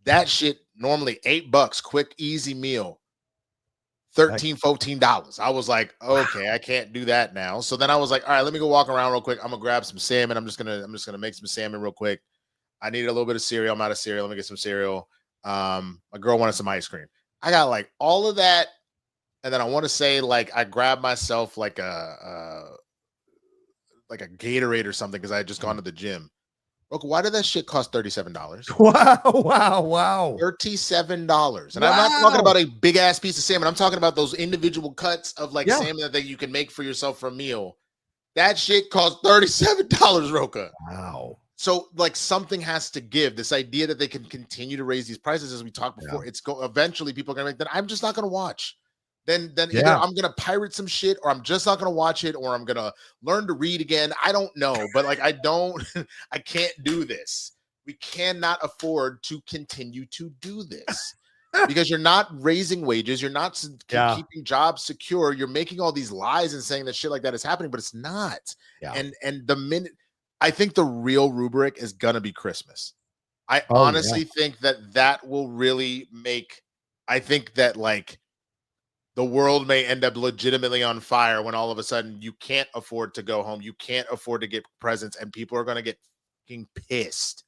that shit normally $8, quick, easy meal, $13, $14. I was like, okay, I can't do that now. So then I was like, all right, let me go walk around real quick. I'm gonna grab some salmon. I'm just gonna make some salmon real quick. I need a little bit of cereal. I'm out of cereal. Let me get some cereal. My girl wanted some ice cream. I got like all of that, and then I want to say like I grabbed myself like a Gatorade or something because I had just gone to the gym. Look, why did that shit cost $37? Wow. $37. And I'm not talking about a big ass piece of salmon. I'm talking about those individual cuts of like salmon that you can make for yourself for a meal. That shit cost $37, Rocha. Wow. So like something has to give. This idea that they can continue to raise these prices, as we talked before, eventually people are gonna make that. I'm just not gonna watch. Then either I'm gonna pirate some shit, or I'm just not gonna watch it, or I'm gonna learn to read again. I don't know, but like I can't do this. We cannot afford to continue to do this because you're not raising wages, you're not keeping jobs secure. You're making all these lies and saying that shit like that is happening, but it's not. Yeah. And the minute I think the real rubric is gonna be Christmas. I honestly think that will really make. I think that like the world may end up legitimately on fire when all of a sudden you can't afford to go home, you can't afford to get presents, and people are gonna get fucking pissed.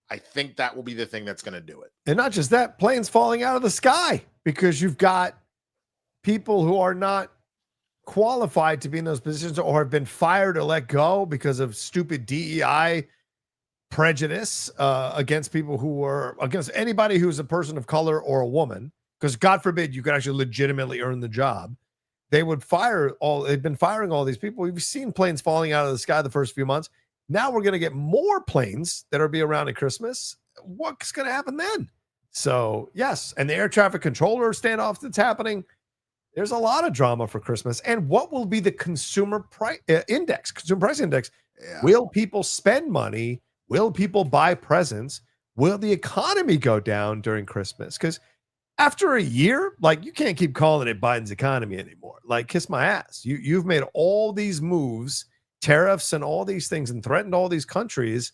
I think that will be the thing that's gonna do it. And not just that, planes falling out of the sky because you've got people who are not qualified to be in those positions or have been fired or let go because of stupid DEI prejudice against people who were against anybody who's a person of color or a woman, because God forbid you could actually legitimately earn the job. They've been firing all these people. We've seen planes falling out of the sky the first few months. Now we're going to get more planes that will be around at Christmas. What's going to happen then? So yes. And the air traffic controller standoff that's happening. There's a lot of drama for Christmas. And what will be the consumer price index? Consumer price index. Yeah. Will people spend money? Will people buy presents? Will the economy go down during Christmas? Because after a year, like, you can't keep calling it Biden's economy anymore. Like, kiss my ass. You've made all these moves, tariffs and all these things, and threatened all these countries.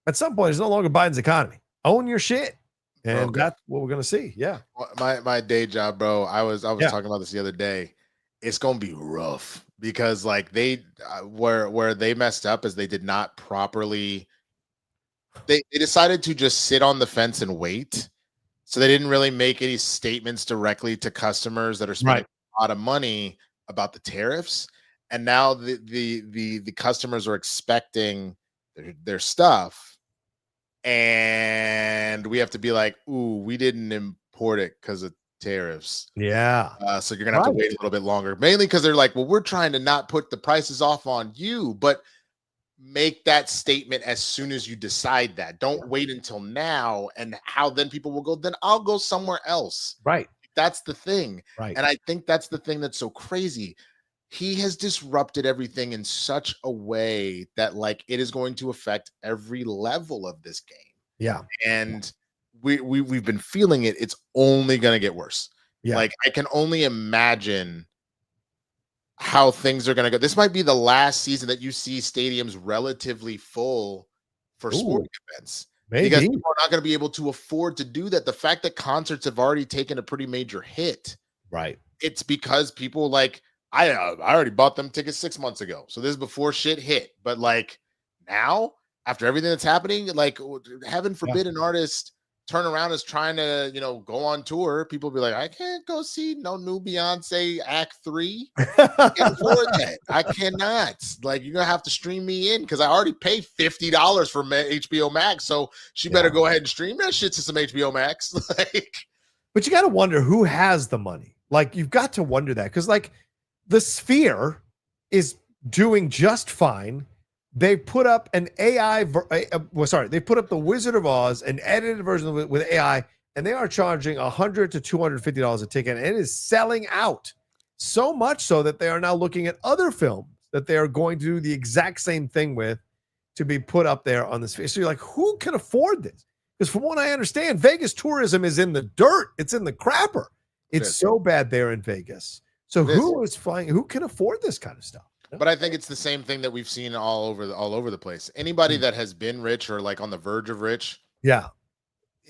At some point, it's no longer Biden's economy. Own your shit. And that's what we're gonna see. Yeah. My day job, bro. I was Yeah. talking about this the other day. It's gonna be rough because like they where they messed up is they did not properly. They decided to just sit on the fence and wait. So they didn't really make any statements directly to customers that are spending a lot of money about the tariffs. And now the customers are expecting their stuff. And we have to be like, ooh, we didn't import it because of tariffs. Yeah. So you're gonna have to wait a little bit longer, mainly because they're like, well, we're trying to not put the prices off on you, but make that statement as soon as you decide that. Don't wait until now. And how then people will go, then I'll go somewhere else. Right. That's the thing. Right. And I think that's the thing that's so crazy. He has disrupted everything in such a way that like it is going to affect every level of this game. Yeah. And we've been feeling it. It's only going to get worse. Yeah. Like I can only imagine how things are going to go. This might be the last season that you see stadiums relatively full for sporting events. Maybe. Because people are not going to be able to afford to do that. The fact that concerts have already taken a pretty major hit. Right. It's because people like, I already bought them tickets 6 months ago. So this is before shit hit. But like now, after everything that's happening, like heaven forbid an artist turn around is trying to, go on tour. People be like, I can't go see no new Beyonce Act 3. I can't afford that. I cannot. Like, you're going to have to stream me in because I already paid $50 for HBO Max. So she better go ahead and stream that shit to some HBO Max. But you got to wonder who has the money. Like, you've got to wonder that because, like, the Sphere is doing just fine. They put up an AI, they put up the Wizard of Oz, an edited version with AI, and they are charging $100 to $250 a ticket, and it is selling out. So much so that they are now looking at other films that they are going to do the exact same thing with to be put up there on the Sphere. So you're like, who can afford this? Because from what I understand, Vegas tourism is in the dirt. It's in the crapper. It's so bad there in Vegas. So who is flying? Who can afford this kind of stuff? But I think it's the same thing that we've seen all over the place. Anybody that has been rich or like on the verge of rich,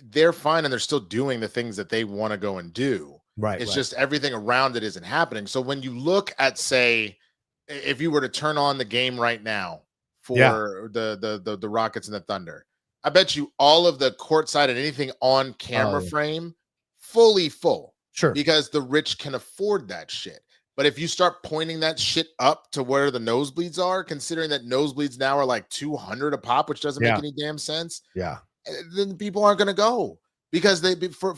they're fine and they're still doing the things that they want to go and do. Right. It's just everything around it isn't happening. So when you look at, say, if you were to turn on the game right now for the Rockets and the Thunder, I bet you all of the courtside and anything on camera frame fully full. Sure. Because the rich can afford that shit. But if you start pointing that shit up to where the nosebleeds are, considering that nosebleeds now are like $200 a pop, which doesn't make any damn sense. Yeah. Then people aren't going to go because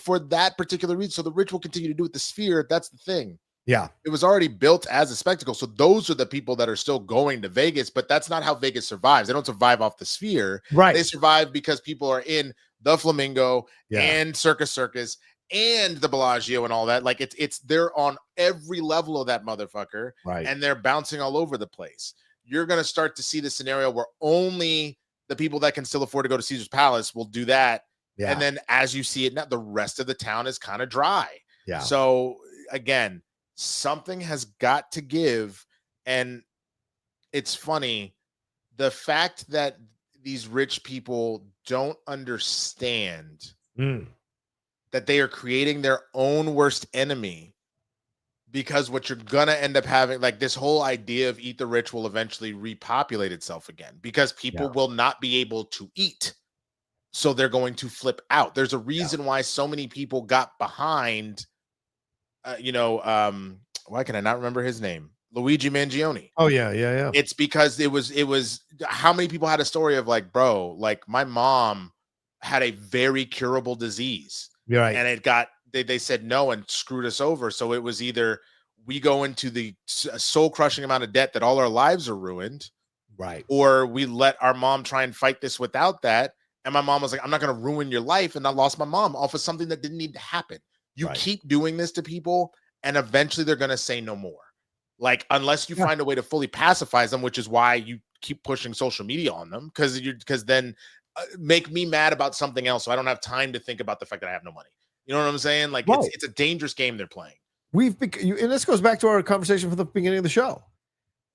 for that particular reason. So the rich will continue to do it. The Sphere, that's the thing. Yeah. It was already built as a spectacle. So those are the people that are still going to Vegas, but that's not how Vegas survives. They don't survive off the Sphere. Right. They survive because people are in the Flamingo and Circus and the Bellagio and all that. Like it's they're on every level of that motherfucker. Right. And they're bouncing all over the place. You're going to start to see the scenario where only the people that can still afford to go to Caesar's Palace will do that. Yeah. And then as you see it now, the rest of the town is kind of dry. Yeah. So again, something has got to give. And it's funny, the fact that these rich people don't understand that they are creating their own worst enemy, because what you're gonna end up having, like this whole idea of eat the rich will eventually repopulate itself again because people will not be able to eat. So they're going to flip out. There's a reason why so many people got behind, why can I not remember his name? Luigi Mangione. Oh yeah. It's because it was how many people had a story of like, bro, like my mom had a very curable disease. Right. And it got, they said no and screwed us over. So it was either we go into the soul crushing amount of debt that all our lives are ruined. Right. Or we let our mom try and fight this without that. And my mom was like, I'm not going to ruin your life. And I lost my mom off of something that didn't need to happen. You keep doing this to people and eventually they're going to say no more. Like, unless you find a way to fully pacify them, which is why you keep pushing social media on them, because then make me mad about something else, so I don't have time to think about the fact that I have no money. You know what I'm saying? Like, Right. it's a dangerous game they're playing. And this goes back to our conversation from the beginning of the show.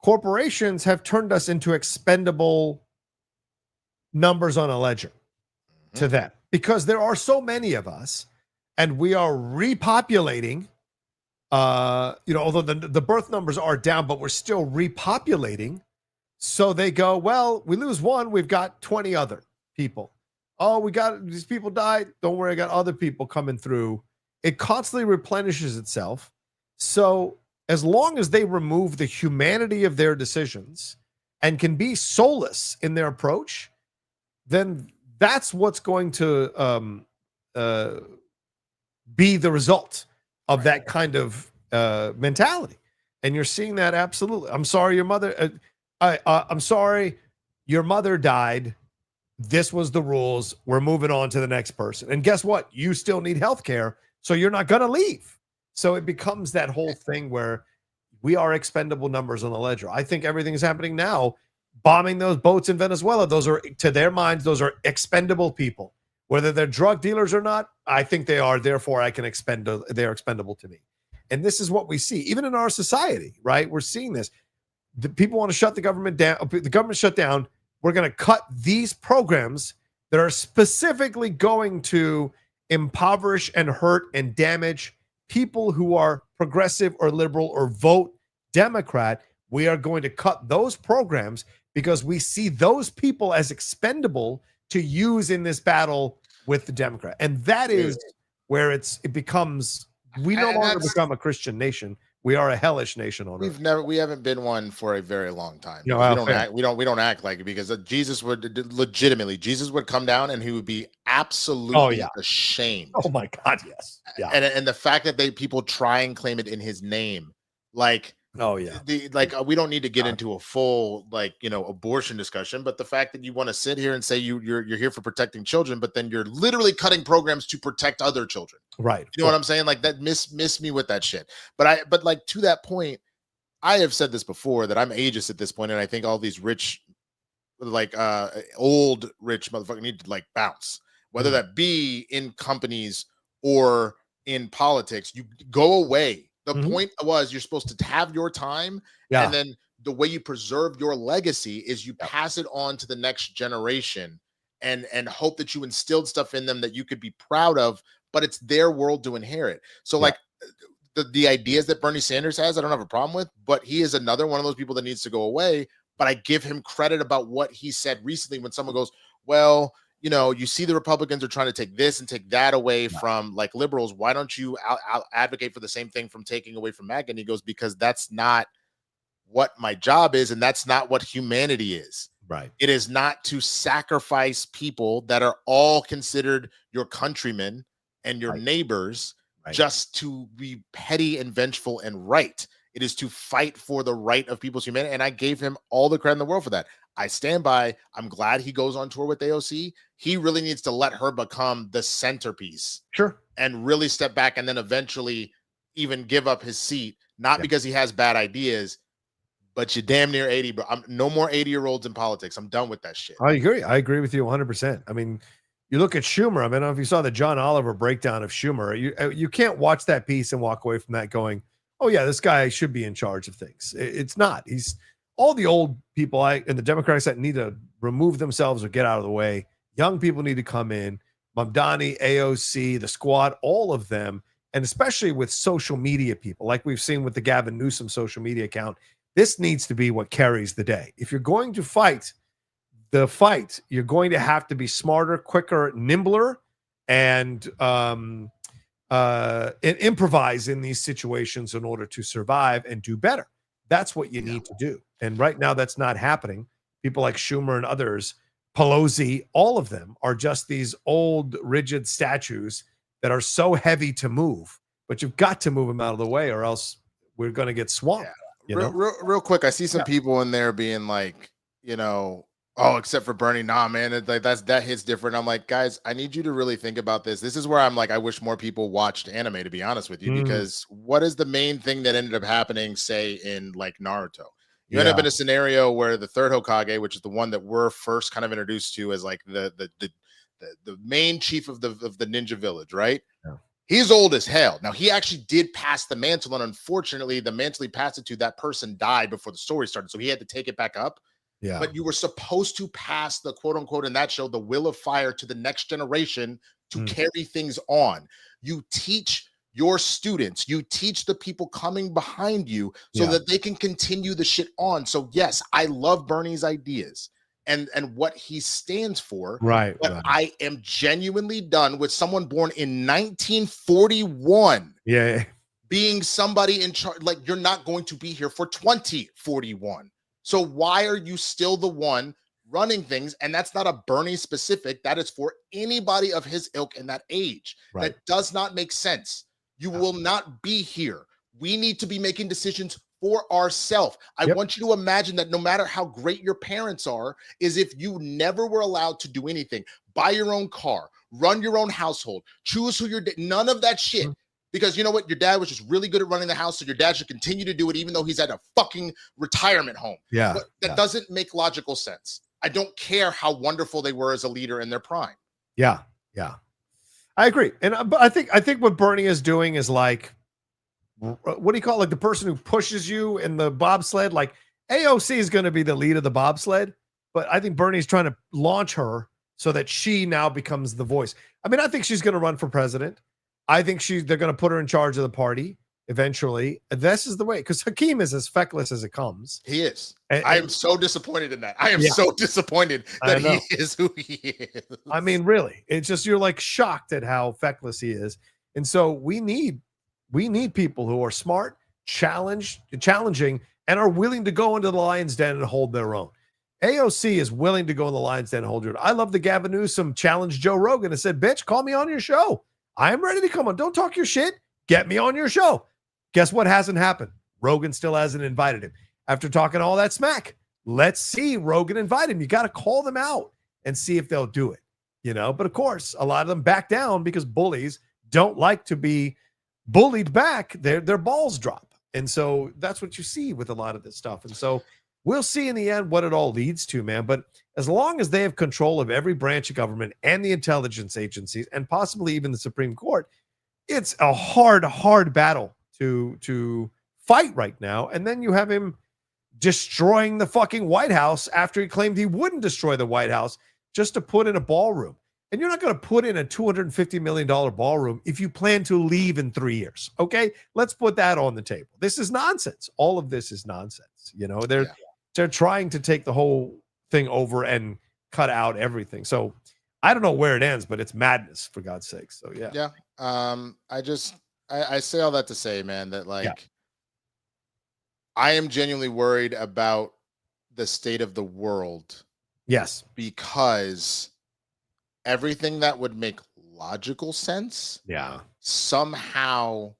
Corporations have turned us into expendable numbers on a ledger to them, because there are so many of us, and we are repopulating. Although the birth numbers are down, but we're still repopulating. So they go, well, we lose one, we've got 20 other people. Oh, we got these people died. Don't worry, I got other people coming through. It constantly replenishes itself. So as long as they remove the humanity of their decisions and can be soulless in their approach, then that's what's going to be the result of that kind of mentality. And you're seeing that absolutely. I'm sorry, your mother. I'm sorry, your mother died. This was the rules. We're moving on to the next person. And guess what? You still need health care, so you're not going to leave. So it becomes that whole thing where we are expendable numbers on the ledger. I think everything is happening now. Bombing those boats in Venezuela, those are, to their minds, those are expendable people. Whether they're drug dealers or not, I think they are. Therefore, they're expendable to me. And this is what we see, even in our society, right? We're seeing this. The people want to shut the government down. The government shut down. We're going to cut these programs that are specifically going to impoverish and hurt and damage people who are progressive or liberal or vote Democrat. We are going to cut those programs because we see those people as expendable to use in this battle with the Democrat. And that is where it becomes, we no longer become a Christian nation. We are a hellish nation on earth. We haven't been one for a very long time. No, we don't act like it, because Jesus would come down and he would be absolutely ashamed. Oh my God, yes. Yeah. And the fact that people try and claim it in his name, like, we don't need to get into a full abortion discussion, but the fact that you want to sit here and say you're here for protecting children, but then you're literally cutting programs to protect other children. Right. You know what I'm saying? Like, that miss me with that shit. But to that point, I have said this before, that I'm ageist at this point, and I think all these rich, old rich motherfuckers need to bounce, whether that be in companies or in politics. You go away. The point was, you're supposed to have your time, and then the way you preserve your legacy is you pass it on to the next generation, and hope that you instilled stuff in them that you could be proud of, but it's their world to inherit. So the ideas that Bernie Sanders has, I don't have a problem with, but he is another one of those people that needs to go away. But I give him credit about what he said recently, when someone goes, well, you see the Republicans are trying to take this and take that away from liberals. Why don't you advocate for the same thing from taking away from MAGA? And he goes, because that's not what my job is. And that's not what humanity is. Right. It is not to sacrifice people that are all considered your countrymen and your neighbors just to be petty and vengeful and right. It is to fight for the right of people's humanity. And I gave him all the credit in the world for that. I stand by. I'm glad he goes on tour with AOC. He really needs to let her become the centerpiece. Sure. And really step back, and then eventually even give up his seat, not because he has bad ideas, but you're damn near 80, bro. I'm no more 80-year-olds in politics. I'm done with that shit. I agree with you 100%. I mean, you look at Schumer. I mean, I don't know if you saw the John Oliver breakdown of Schumer. You can't watch that piece and walk away from that going, oh yeah, this guy should be in charge of things. It's not. He's all the old people in the Democratic side need to remove themselves or get out of the way. Young people need to come in. Mamdani, AOC, the squad, all of them, and especially with social media people, like we've seen with the Gavin Newsom social media account. This needs to be what carries the day. If you're going to fight the fight, you're going to have to be smarter, quicker, nimbler, and improvise in these situations in order to survive and do better. That's what you need to do. And right now, that's not happening. People like Schumer and others, Pelosi, all of them are just these old, rigid statues that are so heavy to move. But you've got to move them out of the way, or else we're going to get swamped. Real quick, I see some people in there being like, Oh, except for Bernie, nah, man. Like that hits different. I'm like, guys, I need you to really think about this. This is where I'm like, I wish more people watched anime, to be honest with you, because what is the main thing that ended up happening, say, in like Naruto? You end up in a scenario where the third Hokage, which is the one that we're first kind of introduced to as like the main chief of the ninja village, right? Yeah. He's old as hell. Now, he actually did pass the mantle, and unfortunately, the mantle he passed it to, that person died before the story started, so he had to take it back up. Yeah. But you were supposed to pass the quote unquote in that show, the will of fire, to the next generation to carry things on. You teach your students, you teach the people coming behind you so that they can continue the shit on. So yes, I love Bernie's ideas and what he stands for. Right. But I am genuinely done with someone born in 1941. Yeah. Being somebody in charge. Like, you're not going to be here for 2041. So why are you still the one running things? And that's not a Bernie specific. That is for anybody of his ilk in that age. Right. That does not make sense. You will not be here. We need to be making decisions for ourselves. I want you to imagine that no matter how great your parents are, is if you never were allowed to do anything, buy your own car, run your own household, choose who you're, none of that shit. Because you know what? Your dad was just really good at running the house, so your dad should continue to do it even though he's at a fucking retirement home. Yeah. But that doesn't make logical sense. I don't care how wonderful they were as a leader in their prime. Yeah. Yeah. I agree. And but I think what Bernie is doing is like, what do you call it? Like the person who pushes you in the bobsled? Like AOC is going to be the lead of the bobsled, but I think Bernie's trying to launch her so that she now becomes the voice. I mean, I think she's going to run for president. I think they're going to put her in charge of the party eventually. This is the way, because Hakeem is as feckless as it comes. He is. I am so disappointed in that. I am so disappointed that he is who he is. I mean, really, it's just, you're like shocked at how feckless he is. And so we need people who are smart, challenging, and are willing to go into the lion's den and hold their own. AOC is willing to go in the lion's den and hold her own. I love the Gavin Newsom challenged Joe Rogan and said, bitch, call me on your show. I am ready to come on. Don't talk your shit. Get me on your show. Guess what hasn't happened? Rogan still hasn't invited him. After talking all that smack, let's see Rogan invite him. You got to call them out and see if they'll do it. You know, but of course, a lot of them back down because bullies don't like to be bullied back. Their balls drop. And so that's what you see with a lot of this stuff. And so we'll see in the end what it all leads to, man. But as long as they have control of every branch of government and the intelligence agencies and possibly even the Supreme Court, it's a hard battle to fight right now. And then you have him destroying the fucking White House after he claimed he wouldn't destroy the White House just to put in a ballroom. And you're not going to put in a $250 million ballroom if you plan to leave in 3 years. Okay, let's put that on the table. This is nonsense. All of this is nonsense. You know, they're trying to take the whole thing over and cut out everything. So I don't know where it ends, but it's madness, for God's sake. So yeah. I say all that to say, man, that like I am genuinely worried about the state of the world. Yes, because everything that would make logical sense, somehow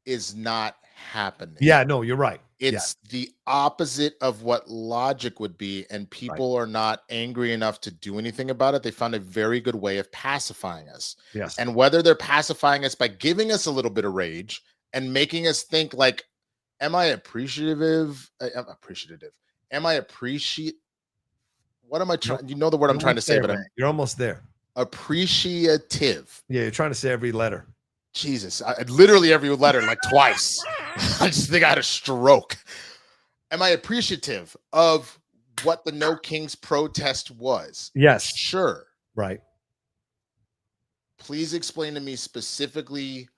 is not happening. Yeah, no, you're right. It's the opposite of what logic would be, and people are not angry enough to do anything about it. They found a very good way of pacifying us. Yes. And whether they're pacifying us by giving us a little bit of rage and making us think like, am I appreciative? Am I appreciate? What am I trying? You know the word I'm trying to say, but you're almost there. Appreciative. Yeah, you're trying to say every letter. Jesus, literally every letter, like twice. I just think I had a stroke. Am I appreciative of what the No Kings protest was? Yes. Sure. Right. Please explain to me specifically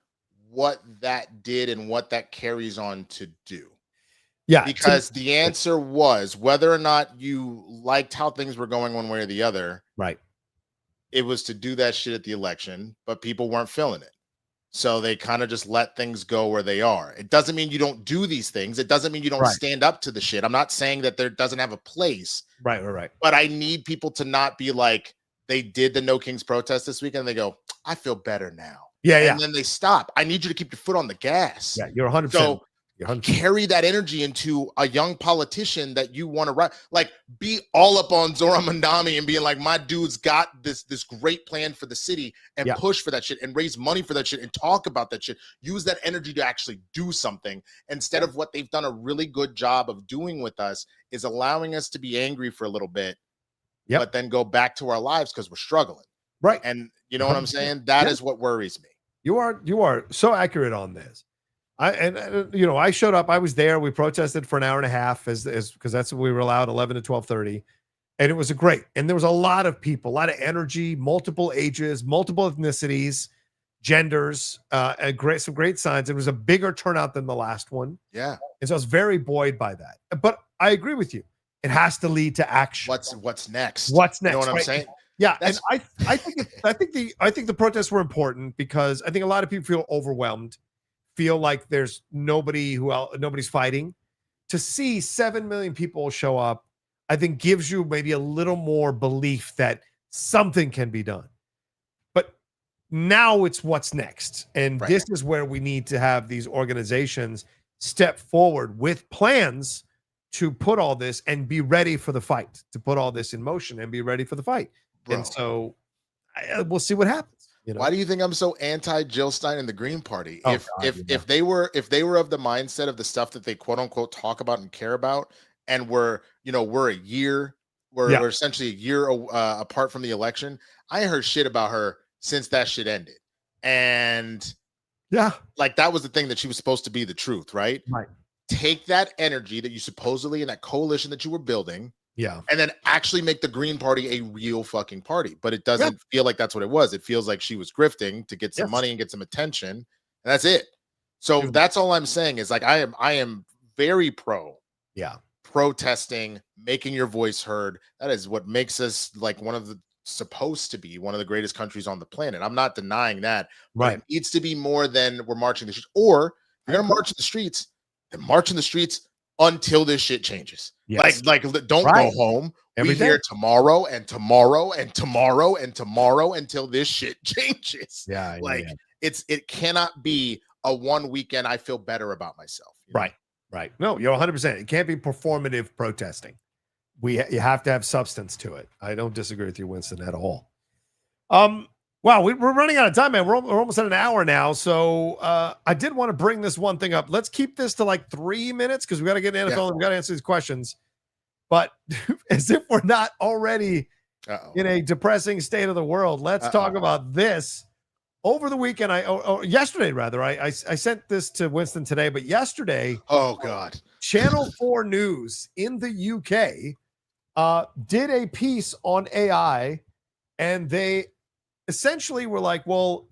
what that did and what that carries on to do. Yeah. Because the answer was, whether or not you liked how things were going one way or the other, right, it was to do that shit at the election, but people weren't feeling it. So they kind of just let things go where they are. It doesn't mean you don't do these things. It doesn't mean you don't stand up to the shit. I'm not saying that there doesn't have a place. Right. But I need people to not be like, they did the No Kings protest this weekend. And they go, I feel better now. Yeah. And then they stop. I need you to keep your foot on the gas. Yeah, you're 100%. So carry that energy into a young politician that you want to write. Like, be all up on Zoran Mandami and being like, my dude's got this great plan for the city, and push for that shit and raise money for that shit and talk about that shit. Use that energy to actually do something, instead of what they've done a really good job of doing with us is allowing us to be angry for a little bit, but then go back to our lives because we're struggling. Right. And you know what I'm saying? That is what worries me. You are so accurate on this. I showed up. I was there. We protested for an hour and a half as because that's what we were allowed, 11 to 12:30, and it was great. And there was a lot of people, a lot of energy, multiple ages, multiple ethnicities, genders, and some great signs. It was a bigger turnout than the last one. Yeah, and so I was very buoyed by that. But I agree with you. It has to lead to action. What's next? What's next? You know what I'm saying? Yeah, and I think the protests were important because I think a lot of people feel overwhelmed. Feel like there's nobody's fighting. To see 7 million people show up, I think gives you maybe a little more belief that something can be done. But now it's what's next. And this is where we need to have these organizations step forward with plans to put all this and be ready for the fight, to put all this in motion and be ready for the fight. Bro. And so we'll see what happens. You know? Why do you think I'm so anti Jill Stein and the Green Party? If they were of the mindset of the stuff that they quote unquote talk about and care about, and we're essentially a year apart from the election, I heard shit about her since that shit ended, and like that was the thing that she was supposed to be the truth, right? Right. Take that energy that you supposedly in that coalition that you were building. And then actually make the Green Party a real fucking party. But it doesn't feel like that's what it was. It feels like she was grifting to get some money and get some attention. And that's it. So that's all I'm saying is like I am very pro protesting, making your voice heard. That is what makes us like supposed to be one of the greatest countries on the planet. I'm not denying that. But it needs to be more than we're marching the streets. Or if you're gonna march in the streets, then march in the streets until this shit changes. Like don't go home. We here tomorrow and tomorrow and tomorrow and tomorrow until this shit changes. It cannot be a one weekend I feel better about myself. You know? Right. No, you're 100%. It can't be performative protesting. You have to have substance to it. I don't disagree with you, Winston, at all. Wow, we're running out of time, man. We're almost at an hour now. So I did want to bring this one thing up. Let's keep this to like 3 minutes because we got to get NFL and we got to answer these questions. But as if we're not already in a depressing state of the world, let's talk about this. Over the weekend, yesterday rather, I sent this to Winston today, but yesterday, oh God, Channel 4 News in the UK did a piece on AI, and they essentially were like, well,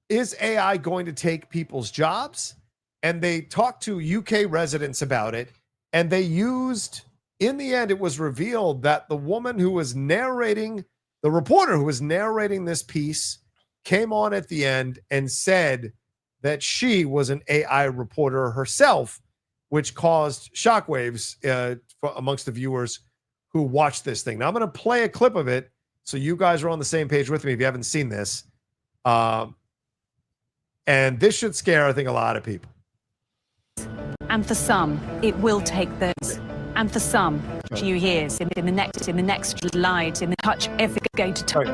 is AI going to take people's jobs? And they talked to UK residents about it, and they used, in the end, it was revealed that the woman who was narrating, the reporter who was narrating this piece, came on at the end and said that she was an AI reporter herself, which caused shockwaves amongst the viewers who watched this thing. Now, I'm going to play a clip of it so you guys are on the same page with me if you haven't seen this. And this should scare, I think, a lot of people. And for some, it will take this. And for some, few years, in the next lives, in the touch, going to touch.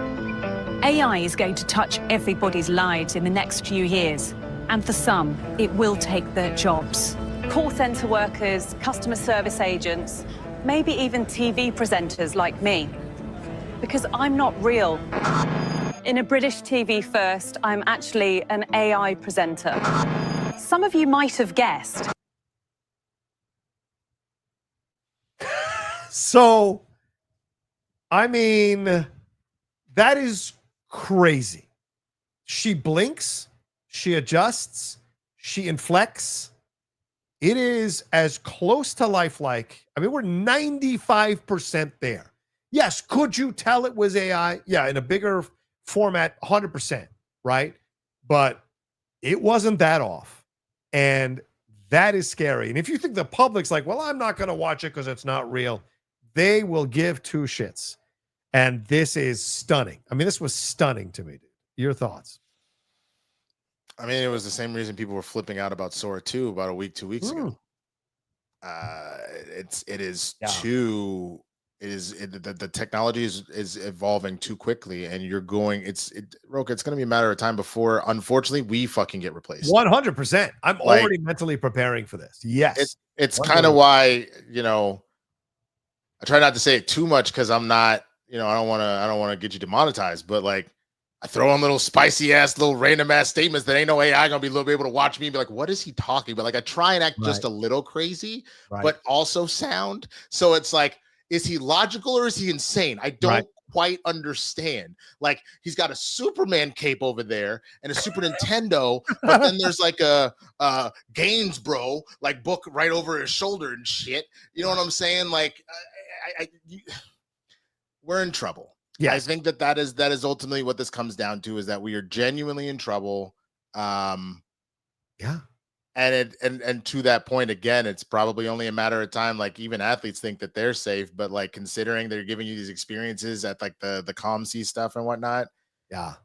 AI is going to touch everybody's lives in the next few years. And for some, it will take their jobs. Call centre workers, customer service agents, maybe even TV presenters like me. Because I'm not real. In a British TV first, I'm actually an AI presenter. Some of you might have guessed. So, I mean, that is crazy. She blinks, she adjusts, she inflects. It is as close to lifelike. I mean, we're 95% there. Yes, could you tell it was AI? Yeah, in a bigger format, 100%, right? But it wasn't that off. And that is scary. And if you think the public's like, well, I'm not going to watch it because it's not real, they will give two shits. And this is stunning. I mean, this was stunning to me, dude. Your thoughts? I mean, it was the same reason people were flipping out about Sora 2 about a week, 2 weeks ago. The technology is evolving too quickly, and Rocha, it's going to be a matter of time before, unfortunately, we fucking get replaced. 100%. I'm already mentally preparing for this. Yes. It's kind of why, I try not to say it too much because I'm not, I don't want to get you demonetized, but like I throw in little spicy ass, little random ass statements that ain't no AI gonna be able to watch me and be like, what is he talking about? Like I try and act just a little crazy, but also sound. So it's like, is he logical or is he insane? I don't quite understand. Like he's got a Superman cape over there and a Super Nintendo, but then there's like a Games Bro like book right over his shoulder and shit. You know what I'm saying? Like we're in trouble. Yeah, I think that is ultimately what this comes down to, is that we are genuinely in trouble. And to that point, again, it's probably only a matter of time. Like even athletes think that they're safe, but like considering they're giving you these experiences at like the ComC stuff and whatnot. Yeah,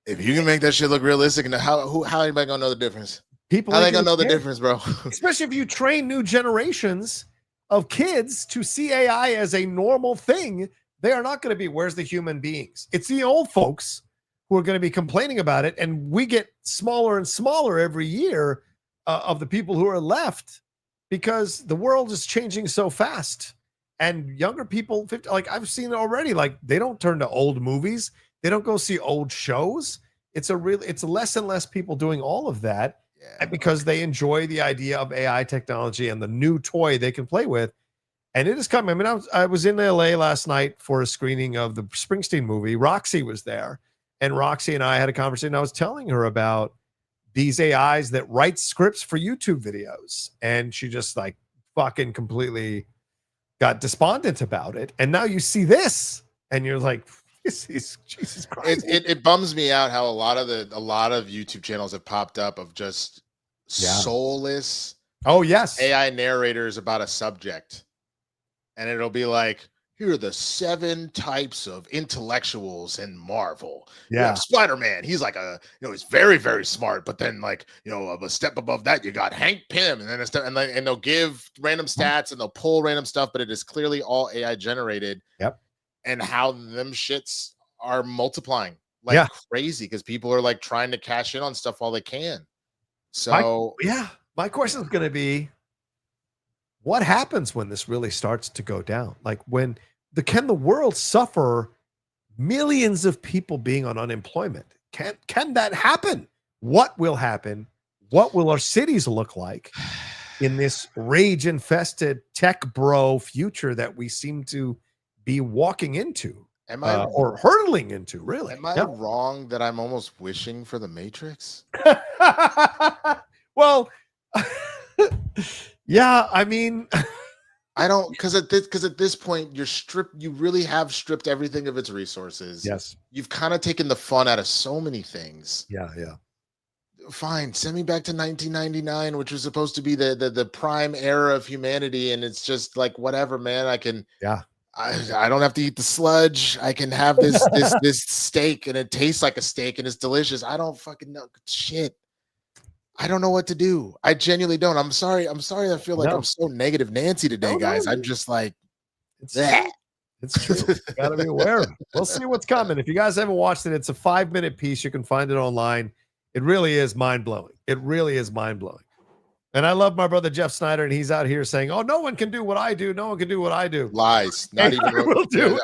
if you can make that shit look realistic, and how anybody gonna know the difference? How they gonna know the difference, bro? Especially if you train new generations of kids to see AI as a normal thing. They are not going to be, where's the human beings? It's the old folks who are going to be complaining about it. And we get smaller and smaller every year of the people who are left because the world is changing so fast. And younger people, like I've seen it already, like they don't turn to old movies. They don't go see old shows. It's less and less people doing all of that because they enjoy the idea of AI technology and the new toy they can play with. And it is coming. I mean, I was in LA last night for a screening of the Springsteen movie. Roxy was there, and Roxy and I had a conversation. I was telling her about these AIs that write scripts for YouTube videos, and she just like fucking completely got despondent about it. And now you see this, and you're like, this is Jesus Christ. It bums me out how a lot of YouTube channels have popped up of just soulless. Oh yes, AI narrators about a subject. And it'll be like, here are the 7 types of intellectuals in Marvel. Yeah, Spider-Man. He's like he's very, very smart. But then, like, a step above that, you got Hank Pym, and then and they'll give random stats and they'll pull random stuff, but it is clearly all AI generated. Yep. And how them shits are multiplying like crazy because people are like trying to cash in on stuff while they can. So my question is going to be, what happens when this really starts to go down? Like can the world suffer millions of people being on unemployment? Can that happen? What will happen? What will our cities look like in this rage-infested tech bro future that we seem to be walking into or hurtling into, really? Am I wrong that I'm almost wishing for the Matrix? Well, yeah, I mean, I don't, because at this point you really have stripped everything of its resources. Yes, you've kind of taken the fun out of so many things. Yeah. Fine, send me back to 1999, which was supposed to be the prime era of humanity, and it's just like whatever, man. I can. Yeah. I don't have to eat the sludge. I can have this steak, and it tastes like a steak, and it's delicious. I don't fucking know shit. I don't know what to do. I genuinely don't. I'm sorry. I feel like I'm so negative Nancy today, guys. I'm just like, it's true. You gotta be aware of it. We'll see what's coming. If you guys haven't watched it, it's a 5-minute piece. You can find it online. It really is mind-blowing. And I love my brother Jeff Snyder, and he's out here saying, "Oh, no one can do what I do. No one can do what I do." Lies. Not AI even will do.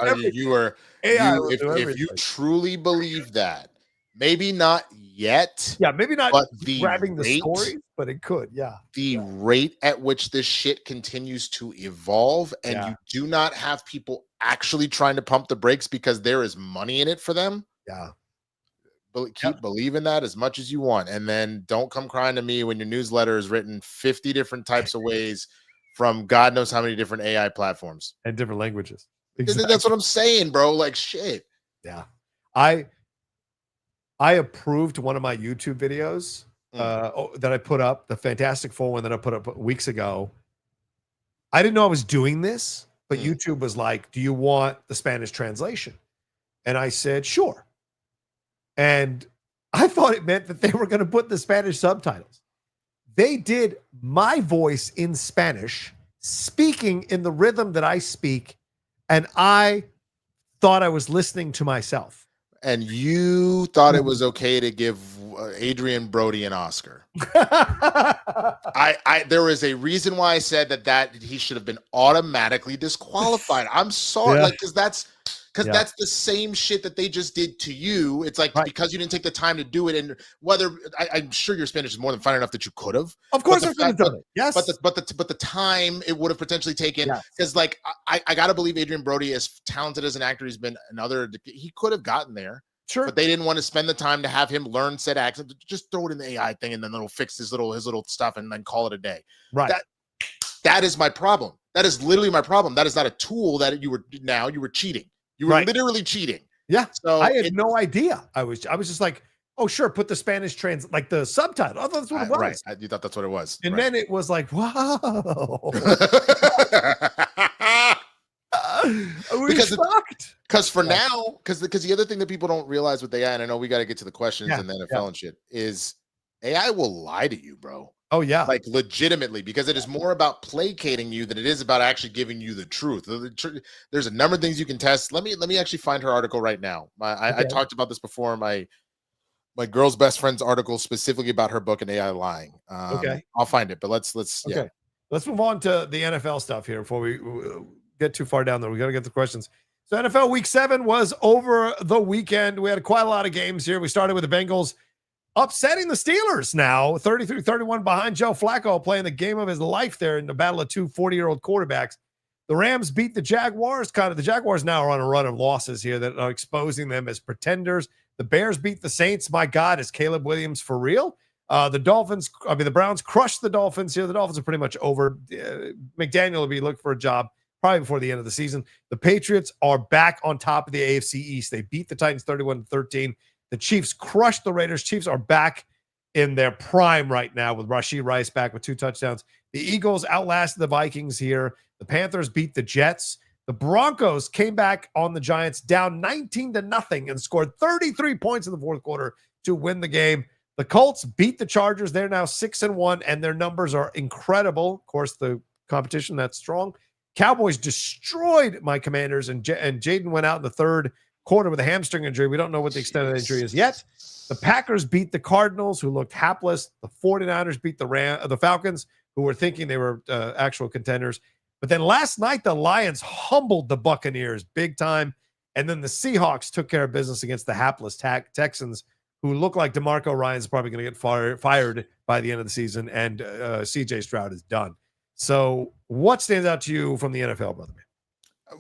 If you truly believe that, maybe not yet. Yeah, maybe not but grabbing the stories, but it could. Yeah. The rate at which this shit continues to evolve, and you do not have people actually trying to pump the brakes because there is money in it for them. Yeah. Keep believing that as much as you want, and then don't come crying to me when your newsletter is written 50 different types of ways from God knows how many different AI platforms and different languages. Exactly. That's what I'm saying, bro. Like shit. Yeah. I approved one of my YouTube videos that I put up, the Fantastic Four one that I put up weeks ago. I didn't know I was doing this, but YouTube was like, "Do you want the Spanish translation?" And I said, "Sure." And I thought it meant that they were going to put the Spanish subtitles. They did my voice in Spanish, speaking in the rhythm that I speak, and I thought I was listening to myself. And you thought it was okay to give Adrian Brody an Oscar. There is a reason why I said that he should have been automatically disqualified. I'm sorry, like, because that's the same shit that they just did to you. It's like, because you didn't take the time to do it, and whether I'm sure your Spanish is more than fine enough that you could have. Of course, I could have done it. Yes, but the time it would have potentially taken, because like I gotta believe Adrian Brody, as talented as an actor he's been, he could have gotten there. Sure, but they didn't want to spend the time to have him learn said accent. Just throw it in the AI thing, and then it'll fix his little stuff, and then call it a day. Right. That is my problem. That is literally my problem. That is not a tool that you were cheating. You were literally cheating. Yeah. So I had no idea. I was just like, oh, sure, put the Spanish like the subtitle. I thought that's what it was. Right. You thought that's what it was. And then it was like, wow. Because for now, because the other thing that people don't realize with AI, and I know we got to get to the questions and then NFL and shit, is AI will lie to you, bro. Oh yeah, like legitimately, because it is more about placating you than it is about actually giving you the truth. There's a number of things you can test. Let me actually find her article right now. I talked about this before. My girl's best friend's article specifically about her book and AI lying. I'll find it, but let's move on to the NFL stuff here before we get too far down there. We got to get the questions. So NFL Week 7 was over the weekend. We had quite a lot of games here. We started with the Bengals upsetting the Steelers now, 33-31 behind Joe Flacco, playing the game of his life there in the battle of two 40-year-old quarterbacks. The Rams beat the Jaguars. The Jaguars now are on a run of losses here that are exposing them as pretenders. The Bears beat the Saints. My God, is Caleb Williams for real? The Browns crushed the Dolphins here. The Dolphins are pretty much over. McDaniel will be looking for a job probably before the end of the season. The Patriots are back on top of the AFC East. They beat the Titans 31-13. The Chiefs crushed the Raiders. Chiefs are back in their prime right now with Rashee Rice back with 2 touchdowns. The Eagles outlasted the Vikings here. The Panthers beat the Jets. The Broncos came back on the Giants down 19-0 and scored 33 points in the fourth quarter to win the game. The Colts beat the Chargers. They're now 6-1, and their numbers are incredible. Of course, the competition that's strong. Cowboys destroyed my Commanders, and Jaden went out in the third quarter with a hamstring injury. We don't know what the extent of the injury is yet. The Packers beat the Cardinals, who looked hapless. The 49ers beat the Falcons, who were thinking they were actual contenders. But then last night, the Lions humbled the Buccaneers big time. And then the Seahawks took care of business against the hapless Texans, who look like DeMarco Ryan's probably going to get fired by the end of the season, and CJ Stroud is done. So what stands out to you from the NFL, brother man?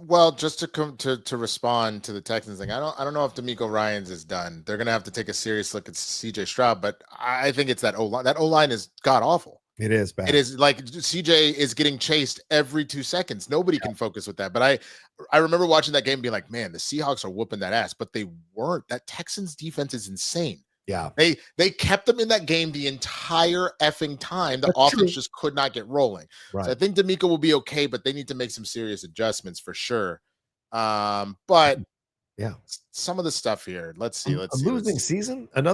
Well, just to respond to the Texans thing, I don't know if DeMeco Ryans is done. They're gonna have to take a serious look at CJ Stroud, but I think it's that O-line. That O-line is god awful. It is bad. It is like CJ is getting chased every 2 seconds. Nobody can focus with that. But I remember watching that game and being like, man, the Seahawks are whooping that ass, but they weren't. That Texans defense is insane. Yeah. They kept them in that game the entire effing time. The offense just could not get rolling. Right. So I think DeMeco will be okay, but they need to make some serious adjustments for sure. But yeah, some of the stuff here. Let's see. Another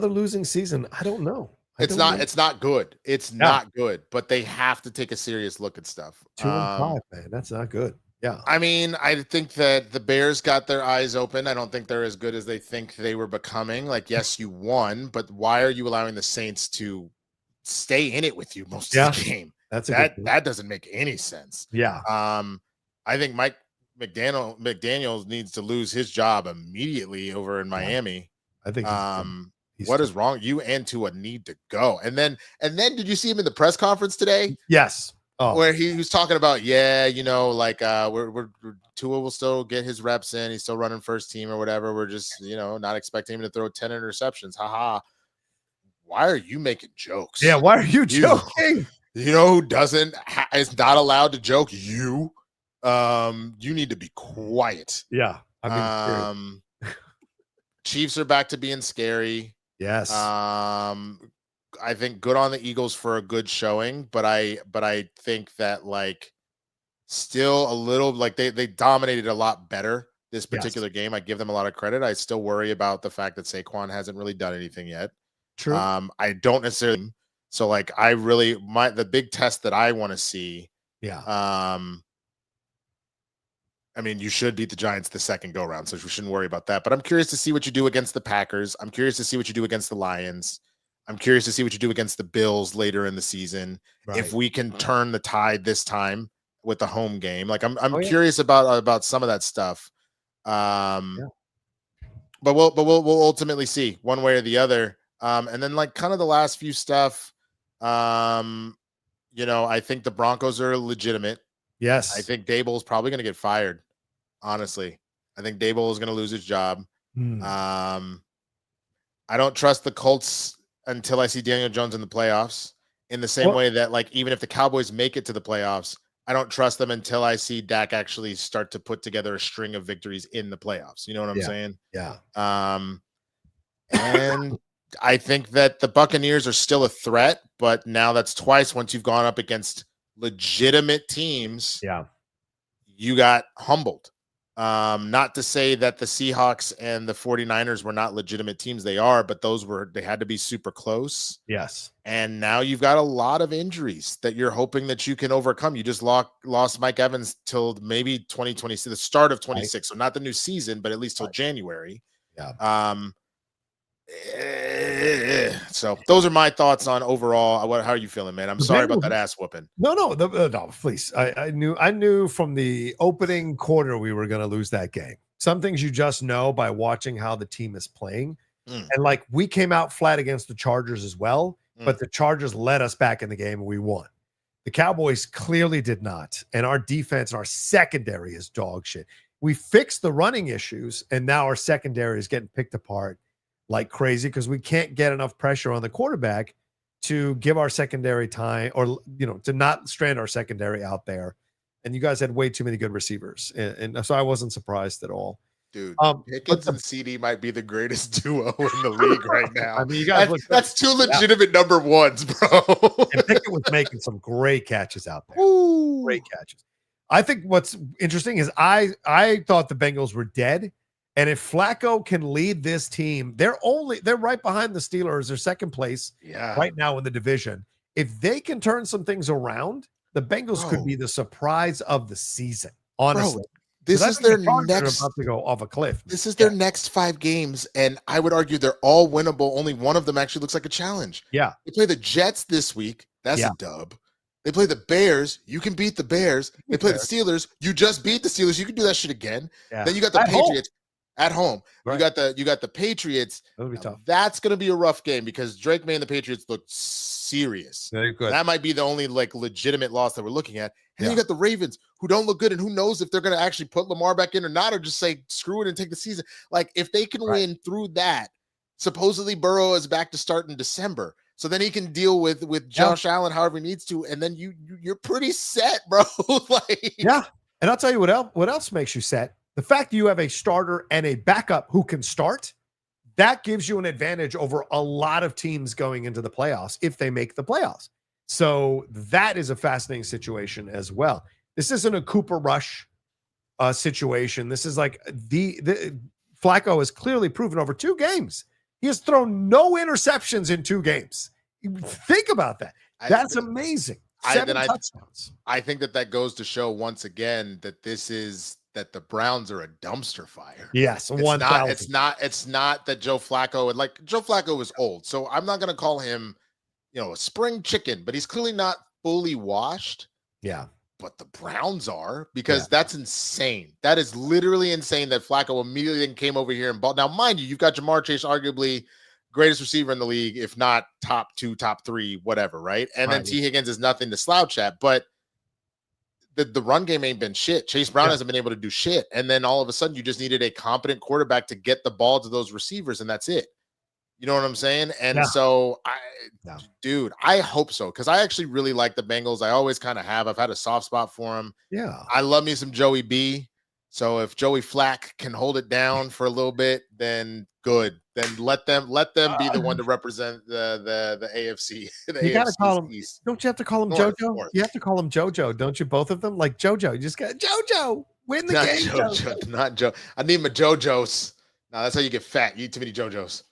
losing season. I don't know. It's not good. It's not good, but they have to take a serious look at stuff. 2-5, man. That's not good. Yeah. I mean, I think that the Bears got their eyes open. I don't think they're as good as they think they were becoming. Like, yes, you won, but why are you allowing the Saints to stay in it with you most of the game? That doesn't make any sense. Yeah. I think Mike McDaniel needs to lose his job immediately over in Miami. I think what is wrong? You and Tua need to go. And then did you see him in the press conference today? Yes. Oh. Where he was talking about, we're Tua will still get his reps in. He's still running first team or whatever. We're just, not expecting him to throw 10 interceptions. Haha. Why are you making jokes? Yeah. Why are you joking? You know who is not allowed to joke? You need to be quiet. Yeah. I mean, Chiefs are back to being scary. Yes. I think good on the Eagles for a good showing, but I think that still a little they dominated a lot better this particular game. I give them a lot of credit. I still worry about the fact that Saquon hasn't really done anything yet. True. I don't necessarily. So like the big test that I want to see. Yeah. I mean, you should beat the Giants the second go round, so we shouldn't worry about that. But I'm curious to see what you do against the Packers. I'm curious to see what you do against the Lions. I'm curious to see what you do against the Bills later in the season. Right. If we can turn the tide this time with the home game, like I'm curious about some of that stuff. But we'll ultimately see one way or the other. And then like kind of the last few stuff. I think the Broncos are legitimate. Yes. I think Dable is probably going to get fired. Honestly, I think Dable is going to lose his job. I don't trust the Colts until I see Daniel Jones in the playoffs. In the same way that, like, even if the Cowboys make it to the playoffs, I don't trust them until I see Dak actually start to put together a string of victories in the playoffs. You know what I'm saying? Yeah. And I think that the Buccaneers are still a threat, but now that's twice once you've gone up against legitimate teams. Yeah. You got humbled. Not to say that the Seahawks and the 49ers were not legitimate teams. They are, but they had to be super close. Yes. And now you've got a lot of injuries that you're hoping that you can overcome. You just lost Mike Evans till maybe 2026, the start of 26. Right. So not the new season, but at least till January. Yeah. So those are my thoughts on overall. How are you feeling, man? I'm sorry about that ass whooping. No, please. I knew from the opening quarter we were going to lose that game. Some things you just know by watching how the team is playing. And like we came out flat against the Chargers as well, but the Chargers led us back in the game and we won. The Cowboys clearly did not. And our defense, our secondary is dog shit. We fixed the running issues and now our secondary is getting picked apart like crazy because we can't get enough pressure on the quarterback to give our secondary time or, to not strand our secondary out there. And you guys had way too many good receivers. And so I wasn't surprised at all. Dude, Pickens and CD might be the greatest duo in the league right now. I mean, you guys that's two legitimate number ones, bro. And Pickett was making some great catches out there. Ooh. Great catches. I think what's interesting is I thought the Bengals were dead. And if Flacco can lead this team, they're right behind the Steelers. They're second place right now in the division. If they can turn some things around, the Bengals could be the surprise of the season. Honestly, this is their next about to go off a cliff. This is their next 5 games, and I would argue they're all winnable. Only one of them actually looks like a challenge. Yeah, they play the Jets this week. That's a dub. They play the Bears. You can beat the Bears. They play the Steelers. You just beat the Steelers. You can do that shit again. Yeah. Then you got the Patriots. At home, right. You got the Patriots. That'll be tough. That's going to be a rough game because Drake May and the Patriots look serious. Very good. That might be the only like legitimate loss that we're looking at. And then you got the Ravens who don't look good, and who knows if they're going to actually put Lamar back in or not, or just say screw it and take the season. Like if they can win through that, supposedly Burrow is back to start in December, so then he can deal with Josh Allen however he needs to, and then you're pretty set, bro. And I'll tell you what else makes you set. The fact that you have a starter and a backup who can start, that gives you an advantage over a lot of teams going into the playoffs if they make the playoffs. So that is a fascinating situation as well. This isn't a Cooper Rush situation. This is like the Flacco has clearly proven over 2 games. He has thrown no interceptions in 2 games. Think about that. That's amazing. 7 touchdowns. I think that goes to show once again that that the Browns are a dumpster fire. Yes, it's not that Joe Flacco is old, so I'm not going to call him, a spring chicken, but he's clearly not fully washed. Yeah, but the Browns are, because that's insane. That is literally insane that Flacco immediately came over here and bought. Now, mind you, you've got Jamar Chase, arguably greatest receiver in the league, if not top 2, top 3, whatever, right? And then T. Higgins is nothing to slouch at, but the run game ain't been shit. Chase Brown hasn't been able to do shit. And then all of a sudden you just needed a competent quarterback to get the ball to those receivers, and that's it. You know what I'm saying? And so dude, I hope so. Cause I actually really like the Bengals. I always kind of have. I've had a soft spot for them. Yeah. I love me some Joey B. So if Joey Flack can hold it down for a little bit, then good. Then let them be the one to represent the AFC. You gotta call him. Don't you have to call him JoJo? You have to call him JoJo, don't you? Both of them, like JoJo. You just got JoJo. Win the game. JoJo, not Joe. I need my JoJos. No, that's how you get fat. You eat too many JoJos.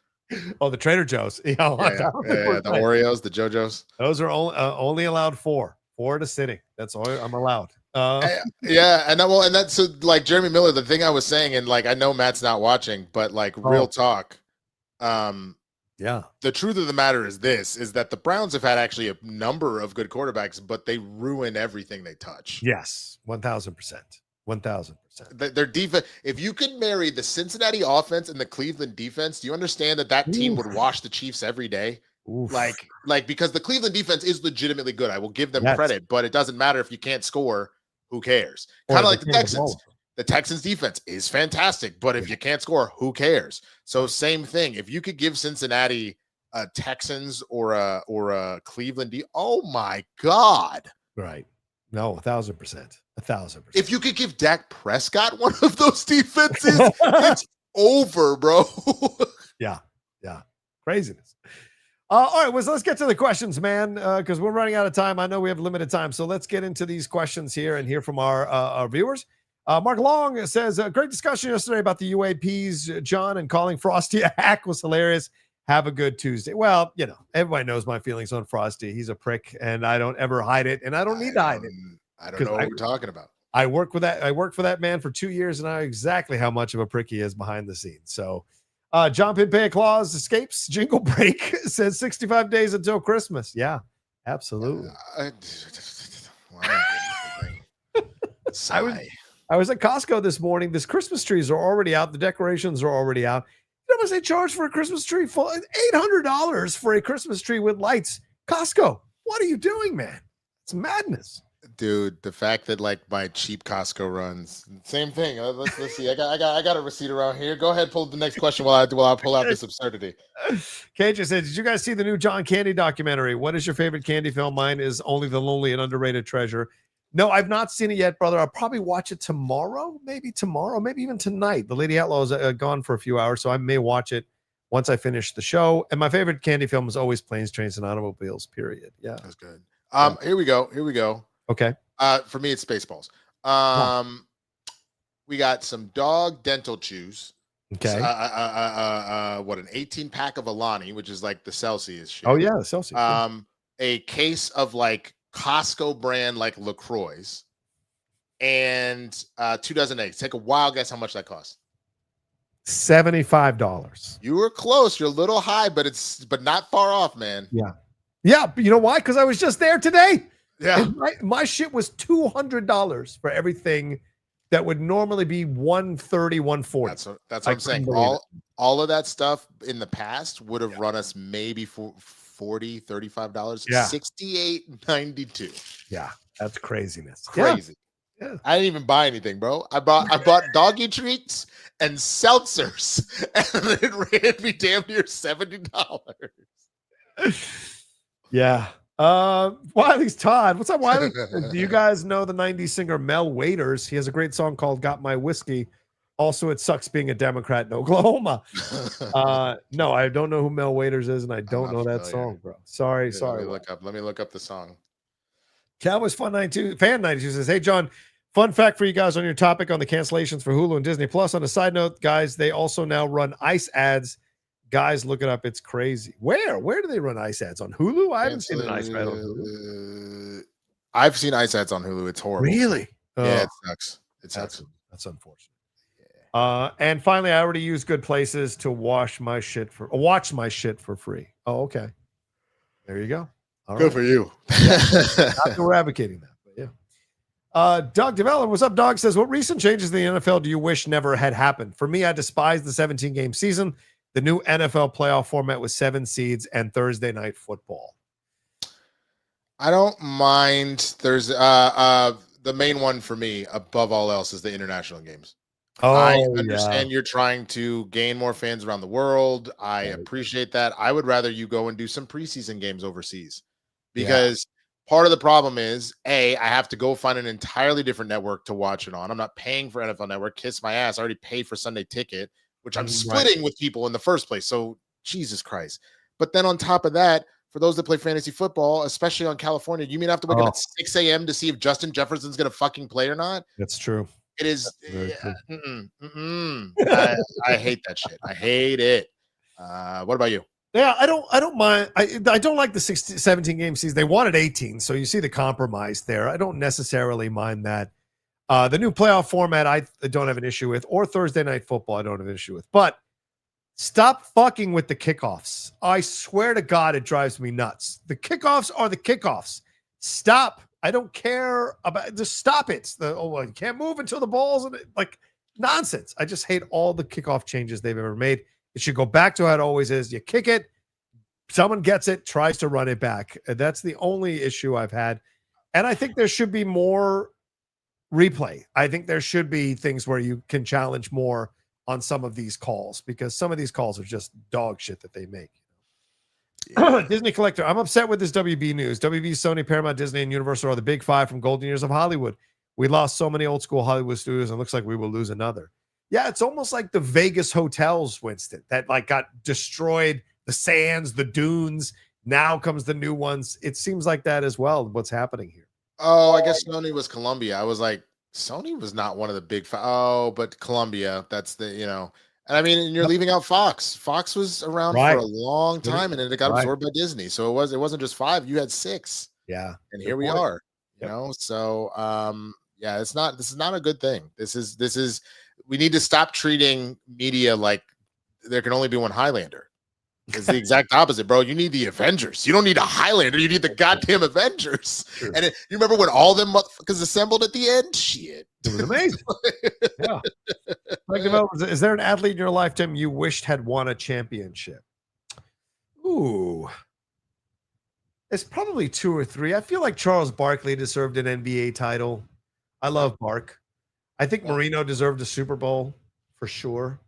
Oh, the Trader Joe's. Yeah, the Oreos, the JoJo's. Those are only allowed four at a sitting. That's all I'm allowed. Yeah, and that's so, like Jeremy Miller. The thing I was saying, and like I know Matt's not watching, but like real talk. Yeah. The truth of the matter is that the Browns have had actually a number of good quarterbacks, but they ruin everything they touch. Yes, 1,000%. 1,000%. Their defense. If you could marry the Cincinnati offense and the Cleveland defense, do you understand that team would wash the Chiefs every day? Oof. Like because the Cleveland defense is legitimately good. I will give them credit, but it doesn't matter if you can't score. Who cares? Kind of like the Texans. The Texans defense is fantastic, but if you can't score, who cares? So same thing. If you could give Cincinnati a Texans or a Cleveland, oh my God. Right. No, 1,000%. 1,000%. If you could give Dak Prescott one of those defenses, it's over, bro. Yeah. Craziness. All right, well, let's get to the questions, man, because we're running out of time. I know we have limited time, so let's get into these questions here and hear from our viewers. Mark Long says, great discussion yesterday about the UAPs, John, and calling Frosty a hack was hilarious. Have a good Tuesday. Well, everybody knows my feelings on Frosty. He's a prick, and I don't ever hide it, and I don't need to hide it. I don't know what we're talking about. I worked for that man for 2 years, and I know exactly how much of a prick he is behind the scenes. So, John Pimpay Claus escapes Jingle Break says 65 days until Christmas. Yeah, absolutely. I was at Costco this morning. This Christmas trees are already out. The decorations are already out. You know how much they charge for a Christmas tree? $800 for a Christmas tree with lights. Costco, what are you doing, man? It's madness. Dude, the fact that like my cheap Costco runs, same thing. Let's see. I got a receipt around here. Go ahead, pull the next question while I pull out this absurdity. KJ said, "Did you guys see the new John Candy documentary? What is your favorite candy film? Mine is Only the Lonely and Underrated Treasure." No, I've not seen it yet, brother. I'll probably watch it tomorrow, maybe even tonight. The Lady Outlaw is gone for a few hours, so I may watch it once I finish the show. And my favorite candy film is always Planes, Trains, and Automobiles. Period. Yeah, that's good. Here we go. Okay. For me, it's Spaceballs. We got some dog dental chews. Okay. What an 18-pack of Alani, which is like the Celsius shit. Oh yeah, the Celsius. A case of like Costco brand like LaCroix, and 2 dozen eggs. Take a wild guess how much that costs. $75. You were close. You're a little high, but not far off, man. Yeah. But you know why? Because I was just there today. Yeah. My shit was $200 for everything that would normally be $130, $140. That's what I'm saying. All of that stuff in the past would have run us maybe for $40, $35. Yeah. $68.92. Yeah, that's craziness. Crazy. Yeah. I didn't even buy anything, bro. I bought doggy treats and seltzers, and it ran me damn near $70. Yeah. Wiley's Todd. What's up, Wiley? Do you guys know the 90s singer Mel Waiters? He has a great song called Got My Whiskey. Also, it sucks being a Democrat in Oklahoma. No, I don't know who Mel Waiters is, and I don't know that song, bro. Sorry. Let me look up the song. Cowboys Fan 92 says, "Hey John, fun fact for you guys on your topic on the cancellations for Hulu and Disney Plus. On a side note, guys, they also now run ICE ads. Guys, look it up. It's crazy. Where do they run ICE ads? On Hulu? I haven't seen an ICE ad on Hulu. I've seen ICE ads on Hulu. It's horrible. Really? Yeah, it sucks. That's unfortunate. And finally, I already use Good Places to watch my shit for free. Oh, okay. There you go. All Good for you. Not that we're advocating that, but yeah. Doug Develop, what's up, Doug? Says, what recent changes in the NFL do you wish never had happened? For me, I despise the 17-game season. The new NFL playoff format with 7 seeds and Thursday night football. I don't mind. There's the main one for me above all else is the international games. Oh, I understand you're trying to gain more fans around the world. I appreciate that. I would rather you go and do some preseason games overseas because part of the problem is, I have to go find an entirely different network to watch it on. I'm not paying for NFL Network. Kiss my ass. I already paid for Sunday Ticket, which I'm splitting with people in the first place. So Jesus Christ. But then on top of that, for those that play fantasy football, especially on California, you mean I have to wake up at 6 a.m. to see if Justin Jefferson's going to fucking play or not? That's true. It is. I hate that shit. I hate it. What about you? Yeah, I don't mind. I don't like the 17 game season. They wanted 18, so you see the compromise there. I don't necessarily mind that. The new playoff format, I don't have an issue with, or Thursday night football, I don't have an issue with. But stop fucking with the kickoffs. I swear to God, it drives me nuts. The kickoffs are the kickoffs. Stop. I don't care about. Just stop it. You can't move until the ball's in it. Like nonsense. I just hate all the kickoff changes they've ever made. It should go back to how it always is. You kick it, someone gets it, tries to run it back. That's the only issue I've had. And I think there should be more replay. I think there should be things where you can challenge more on some of these calls, because some of these calls are just dog shit that they make. Yeah. Disney Collector, I'm upset with this WB news. WB, Sony, Paramount, Disney, and Universal are the big five from golden years of Hollywood. We lost so many old school Hollywood studios, and it looks like we will lose another. Yeah, it's almost like the Vegas hotels, Winston, that like got destroyed. The Sands, the Dunes. Now comes the new ones. It seems like that as well. What's happening here? Oh, I guess Sony was Columbia. I was like, Sony was not one of the big. But Columbia. That's the And I mean, you're leaving out Fox. Fox was around for a long time, and then it got absorbed by Disney. So it wasn't just 5. You had 6. Yeah, and here we are. You know, so yeah, this is not a good thing. This is. We need to stop treating media like there can only be one Highlander. It's the exact opposite, bro. You need the Avengers. You don't need a Highlander. You need the goddamn Avengers. Sure. And you remember when all them motherfuckers assembled at the end? Shit. It was amazing. Yeah. Like, is there an athlete in your lifetime you wished had won a championship? Ooh. It's probably 2 or 3. I feel like Charles Barkley deserved an NBA title. I love Bark. I think Marino deserved a Super Bowl for sure.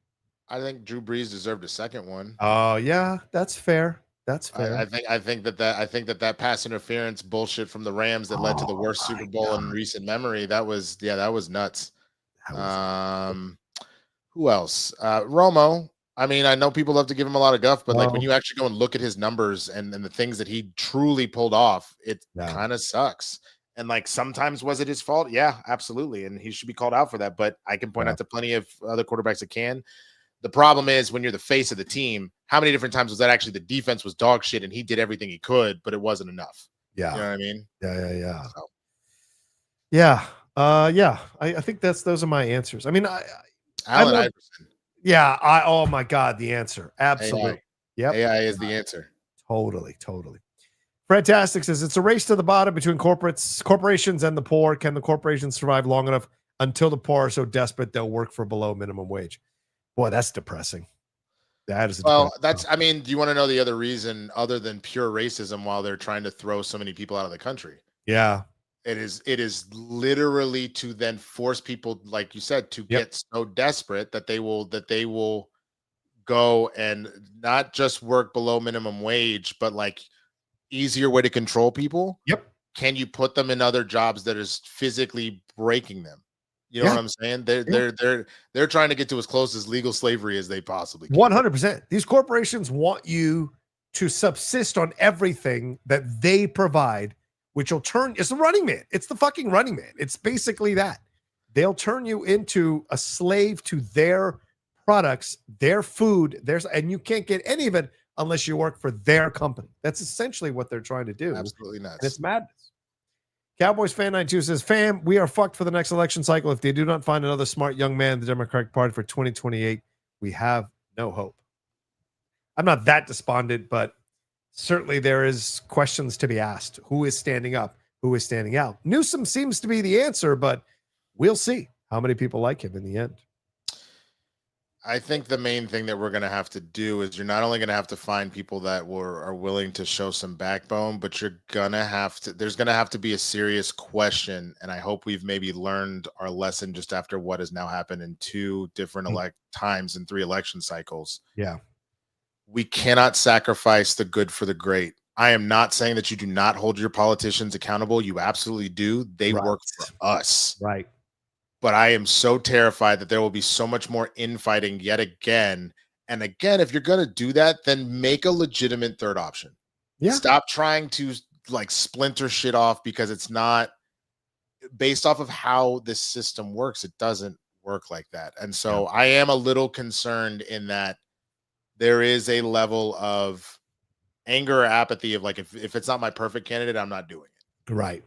I think Drew Brees deserved a second one. Oh, yeah, that's fair. That's fair. I think that pass interference bullshit from the Rams that led to the worst Super Bowl in recent memory. That was nuts. Who else? Romo. I mean, I know people love to give him a lot of guff, but like when you actually go and look at his numbers and the things that he truly pulled off, it kind of sucks. And like sometimes was it his fault? Yeah, absolutely. And he should be called out for that. But I can point out to plenty of other quarterbacks that can. The problem is when you're the face of the team, how many different times was that actually the defense was dog shit and he did everything he could, but it wasn't enough? Yeah. You know what I mean? Yeah. So. Yeah. I think those are my answers. I mean, Allen Iverson. Yeah. Oh my God, the answer. Absolutely. Yep. AI is the answer. Totally. Fantastic says it's a race to the bottom between corporations and the poor. Can the corporations survive long enough until the poor are so desperate they'll work for below minimum wage? Boy, that's depressing. That is I mean, do you want to know the other reason other than pure racism while they're trying to throw so many people out of the country? Yeah. It is literally to then force people, like you said, to get so desperate that they will go and not just work below minimum wage, but like easier way to control people. Yep. Can you put them in other jobs that is physically breaking them? You know what I'm saying? They're trying to get to as close as legal slavery as they possibly can. 100%. These corporations want you to subsist on everything that they provide, which will it's the running man. It's the fucking running man. It's basically that. They'll turn you into a slave to their products, their food, and you can't get any of it unless you work for their company. That's essentially what they're trying to do. Absolutely nuts. And it's madness. Cowboys fan 92 says, fam, we are fucked for the next election cycle. If they do not find another smart young man in the Democratic Party for 2028, we have no hope. I'm not that despondent, but certainly there is questions to be asked. Who is standing up? Who is standing out? Newsom seems to be the answer, but we'll see how many people like him in the end. I think the main thing that we're going to have to do is you're not only going to have to find people that are willing to show some backbone, but there's going to have to be a serious question. And I hope we've maybe learned our lesson just after what has now happened in 2 different times in 3 election cycles. Yeah. We cannot sacrifice the good for the great. I am not saying that you do not hold your politicians accountable. You absolutely do. They work for us. Right. But I am so terrified that there will be so much more infighting yet again. And again, if you're going to do that, then make a legitimate third option. Yeah. Stop trying to like splinter shit off because it's not based off of how this system works. It doesn't work like that. And so I am a little concerned in that there is a level of anger or apathy of like, if it's not my perfect candidate, I'm not doing it. Right.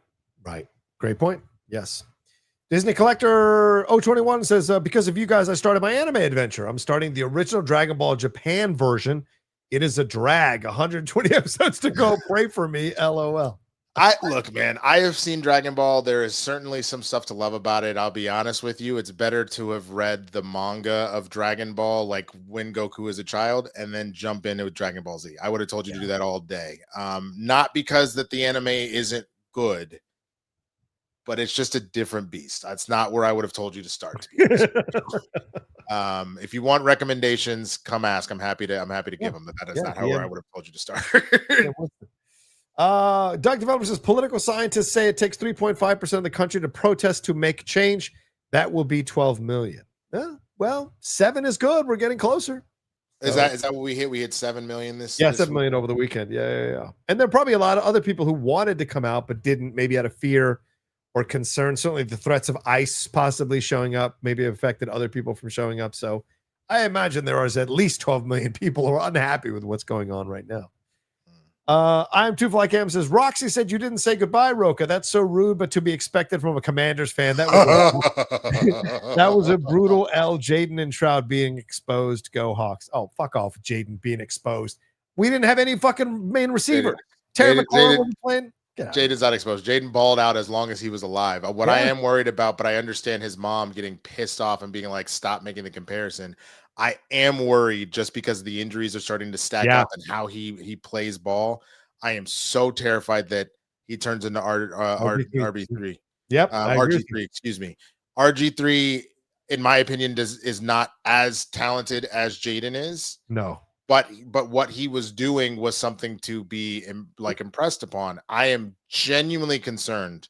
Great point. Yes. Disney Collector 021 says, because of you guys, I started my anime adventure. I'm starting the original Dragon Ball Japan version. It is a drag. 120 episodes to go. Pray for me. LOL. Look, man, I have seen Dragon Ball. There is certainly some stuff to love about it. I'll be honest with you. It's better to have read the manga of Dragon Ball, like when Goku is a child, and then jump into with Dragon Ball Z. I would have told you to do that all day. Not because that the anime isn't good, but it's just a different beast. That's not where I would have told you to start. To be honest with you. If you want recommendations, come ask. I'm happy to give them. But that is not where I would have told you to start. Doug Developer says political scientists say it takes 3.5% of the country to protest to make change. That will be 12 million. Well, 7 is good. We're getting closer. Is that what we hit? We hit 7 million this. 7 million over the weekend. Yeah. And there are probably a lot of other people who wanted to come out but didn't, maybe out of fear or concern. Certainly the threats of ICE possibly showing up maybe affected other people from showing up. So I imagine there is at least 12 million people who are unhappy with what's going on right now. I'm Two Fly Cam says, Roxy said you didn't say goodbye, Rocha. That's so rude, but to be expected from a Commanders fan. That was a brutal L. Jaden and Shroud being exposed. Go Hawks. Oh, fuck off, Jaden being exposed. We didn't have any fucking main receiver. Terry McLaurin wasn't playing. Jaden's not exposed. Jaden balled out as long as he was alive. What I am worried about, but I understand his mom getting pissed off and being like, stop making the comparison. I am worried just because the injuries are starting to stack up and how he plays ball. I am so terrified that he turns into RB3. Yep. RG3, excuse me. RG3, in my opinion, is not as talented as Jaden is. No. But what he was doing was something to be impressed upon. I am genuinely concerned,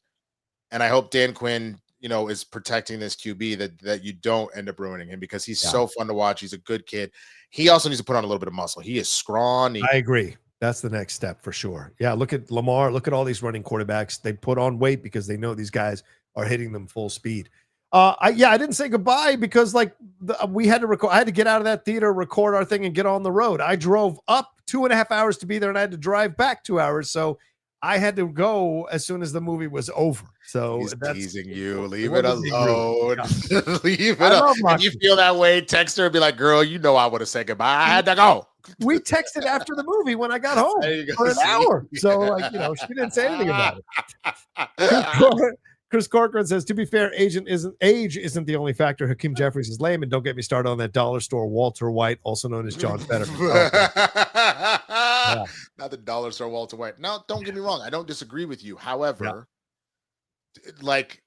and I hope Dan Quinn, is protecting this QB that you don't end up ruining him, because he's so fun to watch. He's a good kid. He also needs to put on a little bit of muscle. He is scrawny. I agree. That's the next step for sure. Yeah, look at Lamar. Look at all these running quarterbacks. They put on weight because they know these guys are hitting them full speed. I didn't say goodbye because we had to record. I had to get out of that theater, record our thing, and get on the road. I drove up 2.5 hours to be there, and I had to drive back 2 hours. So I had to go as soon as the movie was over. So he's teasing you. Leave it alone. Yeah. Leave it alone. If you feel that way, text her and be like, girl, I would have said goodbye. I had to go. We texted after the movie when I got home for an hour. So she didn't say anything about it. Chris Corcoran says, to be fair, age isn't the only factor. Hakeem Jeffries is lame, and don't get me started on that dollar store Walter White, also known as John Fetterman. Not the dollar store Walter White. No, don't get me wrong. I don't disagree with you. However,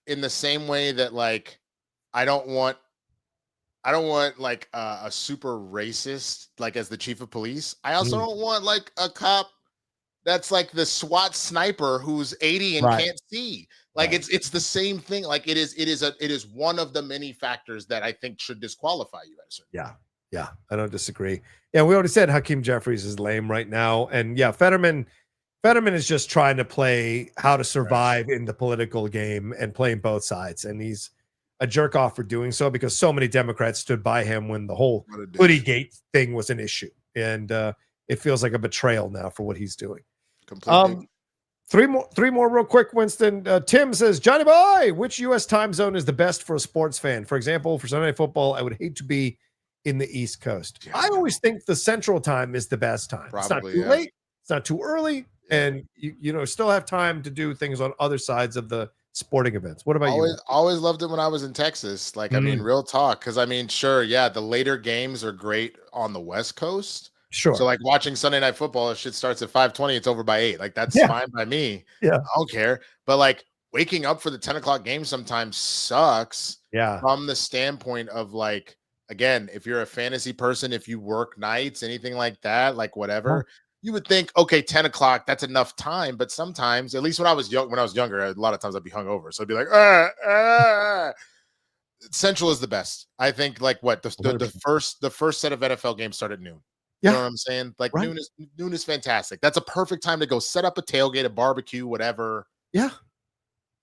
in the same way that I don't want a super racist as the chief of police. I also don't want a cop that's the SWAT sniper who's 80 and can't see. It's the same thing. It is one of the many factors that I think should disqualify you at a certain Yeah, I don't disagree. Yeah, we already said Hakeem Jeffries is lame right now, and Fetterman is just trying to play how to survive in the political game and playing both sides, and he's a jerk off for doing so because so many Democrats stood by him when the whole Hoodie-gate thing was an issue, and it feels like a betrayal now for what he's doing. Completely. Three more real quick, Winston. Tim says, Johnny Boy, which U.S. time zone is the best for a sports fan? For example, for Sunday Night Football, I would hate to be in the East Coast. Yeah. I always think the Central time is the best time. Probably, it's not too late. It's not too early. Yeah. And you still have time to do things on other sides of the sporting events. What about you? Always loved it when I was in Texas. I mean, real talk. Because sure, the later games are great on the West Coast. Sure. So watching Sunday Night Football, if shit starts at 5:20, it's over by 8. That's fine by me. Yeah. I don't care. But waking up for the 10 o'clock game sometimes sucks. Yeah. From the standpoint of again, if you're a fantasy person, if you work nights, anything like that, whatever, you would think, okay, 10 o'clock, that's enough time. But sometimes, at least when I was younger, a lot of times I'd be hungover. So I'd be like, Central is the best. I think the first set of NFL games start at noon. Yeah. You know what I'm saying? Noon is fantastic. That's a perfect time to go set up a tailgate, a barbecue, whatever. Yeah.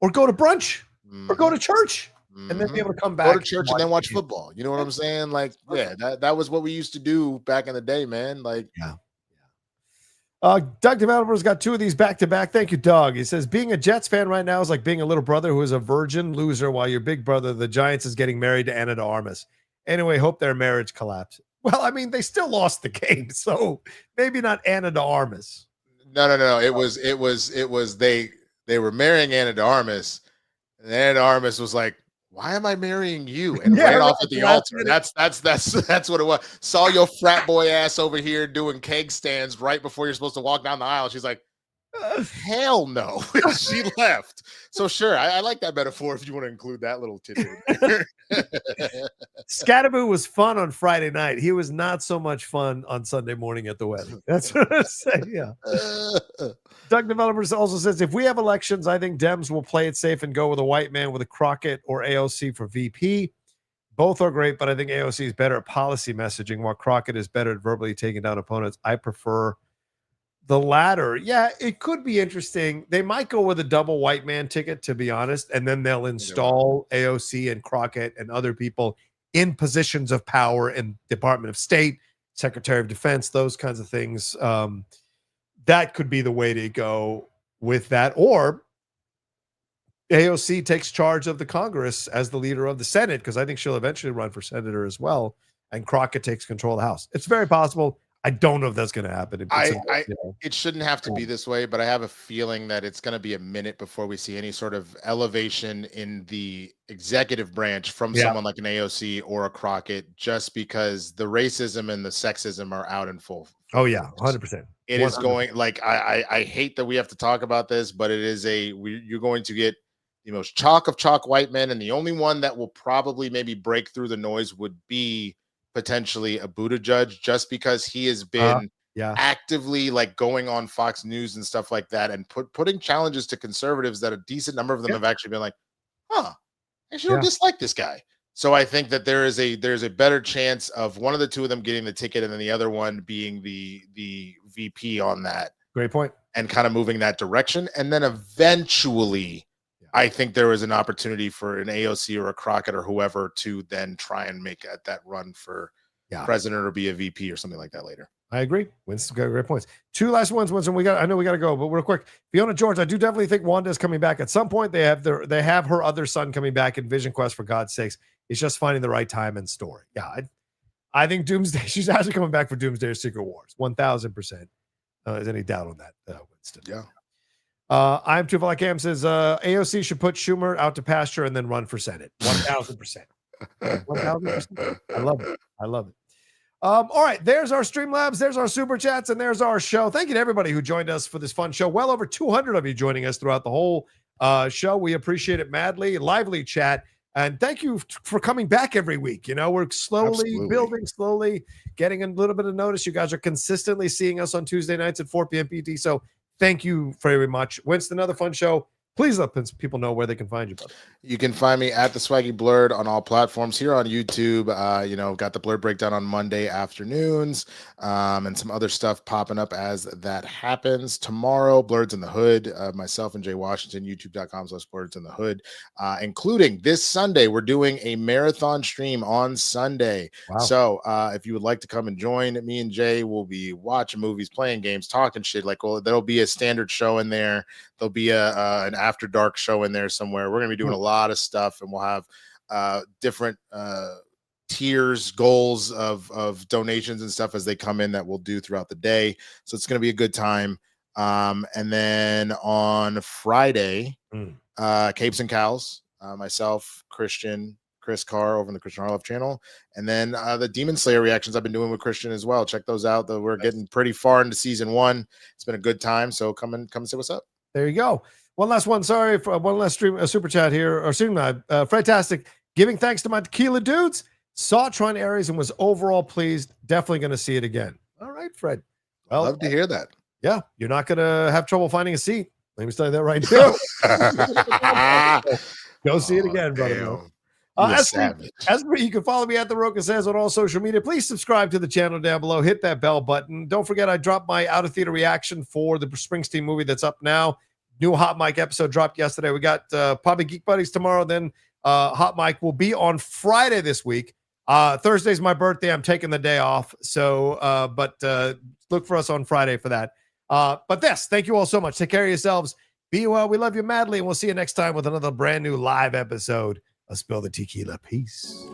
Or go to brunch or go to church. and then be able to come Go back to church and then watch football. You know what I'm saying? Like, yeah, that was what we used to do back in the day, man. Like, yeah. Doug Developer's got 2 of these back to back. Thank you, Doug. He says, being a Jets fan right now is like being a little brother who is a virgin loser while your big brother, the Giants, is getting married to Anna de Armas. Anyway, hope their marriage collapses. Well, I mean, they still lost the game, so maybe not Anna de Armas. No. It was they were marrying Anna de Armas, and Anna de Armas was like, "Why am I marrying you?" And ran off at the altar. That's what it was. Saw your frat boy ass over here doing keg stands right before you're supposed to walk down the aisle. She's like, hell no. She left. So sure, I like that metaphor if you want to include that little tidbit. Scatterboo was fun on Friday night. He was not so much fun on Sunday morning at the wedding. That's what I say. Yeah. Doug Developers also says, if we have elections, I think Dems will play it safe and go with a white man with a Crockett or AOC for VP. Both are great, but I think AOC is better at policy messaging, while Crockett is better at verbally taking down opponents. I prefer the latter. Yeah, it could be interesting. They might go with a double white man ticket, to be honest, and then they'll install AOC and Crockett and other people in positions of power in Department of State, Secretary of Defense, those kinds of things. That could be the way to go with that. Or AOC takes charge of the Congress as the leader of the Senate, because I think she'll eventually run for senator as well, and Crockett takes control of the House. It's very possible. I don't know if that's going to happen. It shouldn't have to be this way, but I have a feeling that it's going to be a minute before we see any sort of elevation in the executive branch from someone like an AOC or a Crockett, just because the racism and the sexism are out in full. Oh yeah, 100%. It 100%. Is going, like, I hate that we have to talk about this, but it is you're going to get the most chalk of chalk white men, and the only one that will probably maybe break through the noise would be potentially a Buttigieg, just because he has been actively like going on Fox News and stuff like that, and putting challenges to conservatives that a decent number of them have actually been like, I actually don't dislike this guy. So I think that there's a better chance of one of the two of them getting the ticket, and then the other one being the VP on that. Great point. And kind of moving that direction. And then eventually I think there is an opportunity for an AOC or a Crockett or whoever to then try and make that run for president or be a VP or something like that later. I agree. Winston's got great points. 2 last ones, Winston. I know we got to go, but real quick. Fiona George, I do definitely think Wanda's coming back at some point. They have her other son coming back in Vision Quest, for God's sakes. It's just finding the right time and story. Yeah, I think Doomsday. She's actually coming back for Doomsday or Secret Wars. 1,000%. Is any doubt on that, Winston? Yeah. I'm too like Cam says AOC should put Schumer out to pasture and then run for Senate. 1,000%. 1,000%. I love it. I love it. All right, there's our Streamlabs, there's our Super Chats, and there's our show. Thank you to everybody who joined us for this fun show. Well over 200 of you joining us throughout the whole show. We appreciate it madly. Lively chat. And thank you for coming back every week. You know, we're slowly building, slowly getting a little bit of notice. You guys are consistently seeing us on Tuesday nights at 4 p.m. PT. So thank you very much. Winston, another fun show. Please let people know where they can find you, brother. You can find me at the Swaggy Blurred on all platforms, here on YouTube. Got the Blurred Breakdown on Monday afternoons, and some other stuff popping up as that happens. Tomorrow, Blurred's in the Hood, myself and Jay Washington, youtube.com/Blurred's in the Hood, including this Sunday. We're doing a marathon stream on Sunday. Wow. So if you would like to come and join me and Jay, we'll be watching movies, playing games, talking shit. There'll be a standard show in there. There'll be an after dark show in there somewhere. We're going to be doing a lot of stuff, and we'll have different tiers, goals of donations and stuff as they come in that we'll do throughout the day. So it's going to be a good time. And then on Friday, Capes and Cows, myself, Chris Carr over on the Christian Harloff channel, and then the Demon Slayer reactions I've been doing with Christian as well. Check those out. We're getting pretty far into season 1. It's been a good time. So come and say what's up. There you go. One last one. Sorry for one last super chat here or Streamlab. Fredtastic, giving thanks to my tequila dudes. Saw Tron Aries and was overall pleased. Definitely going to see it again. All right, Fred. Well, love to hear that. Yeah, you're not going to have trouble finding a seat. Let me tell you that right now. Go see it again, brother. As for you can follow me at the Rocha Says on all social media. Please subscribe to the channel down below. Hit that bell button. Don't forget, I dropped my out of theater reaction for the Springsteen movie that's up now. New Hot Mic episode dropped yesterday. We got Poppy Geek Buddies tomorrow. Then Hot Mic will be on Friday this week. Thursday's my birthday. I'm taking the day off. So, but look for us on Friday for that. But thank you all so much. Take care of yourselves. Be well. We love you madly. And we'll see you next time with another brand new live episode of Spill the Tequila. Peace.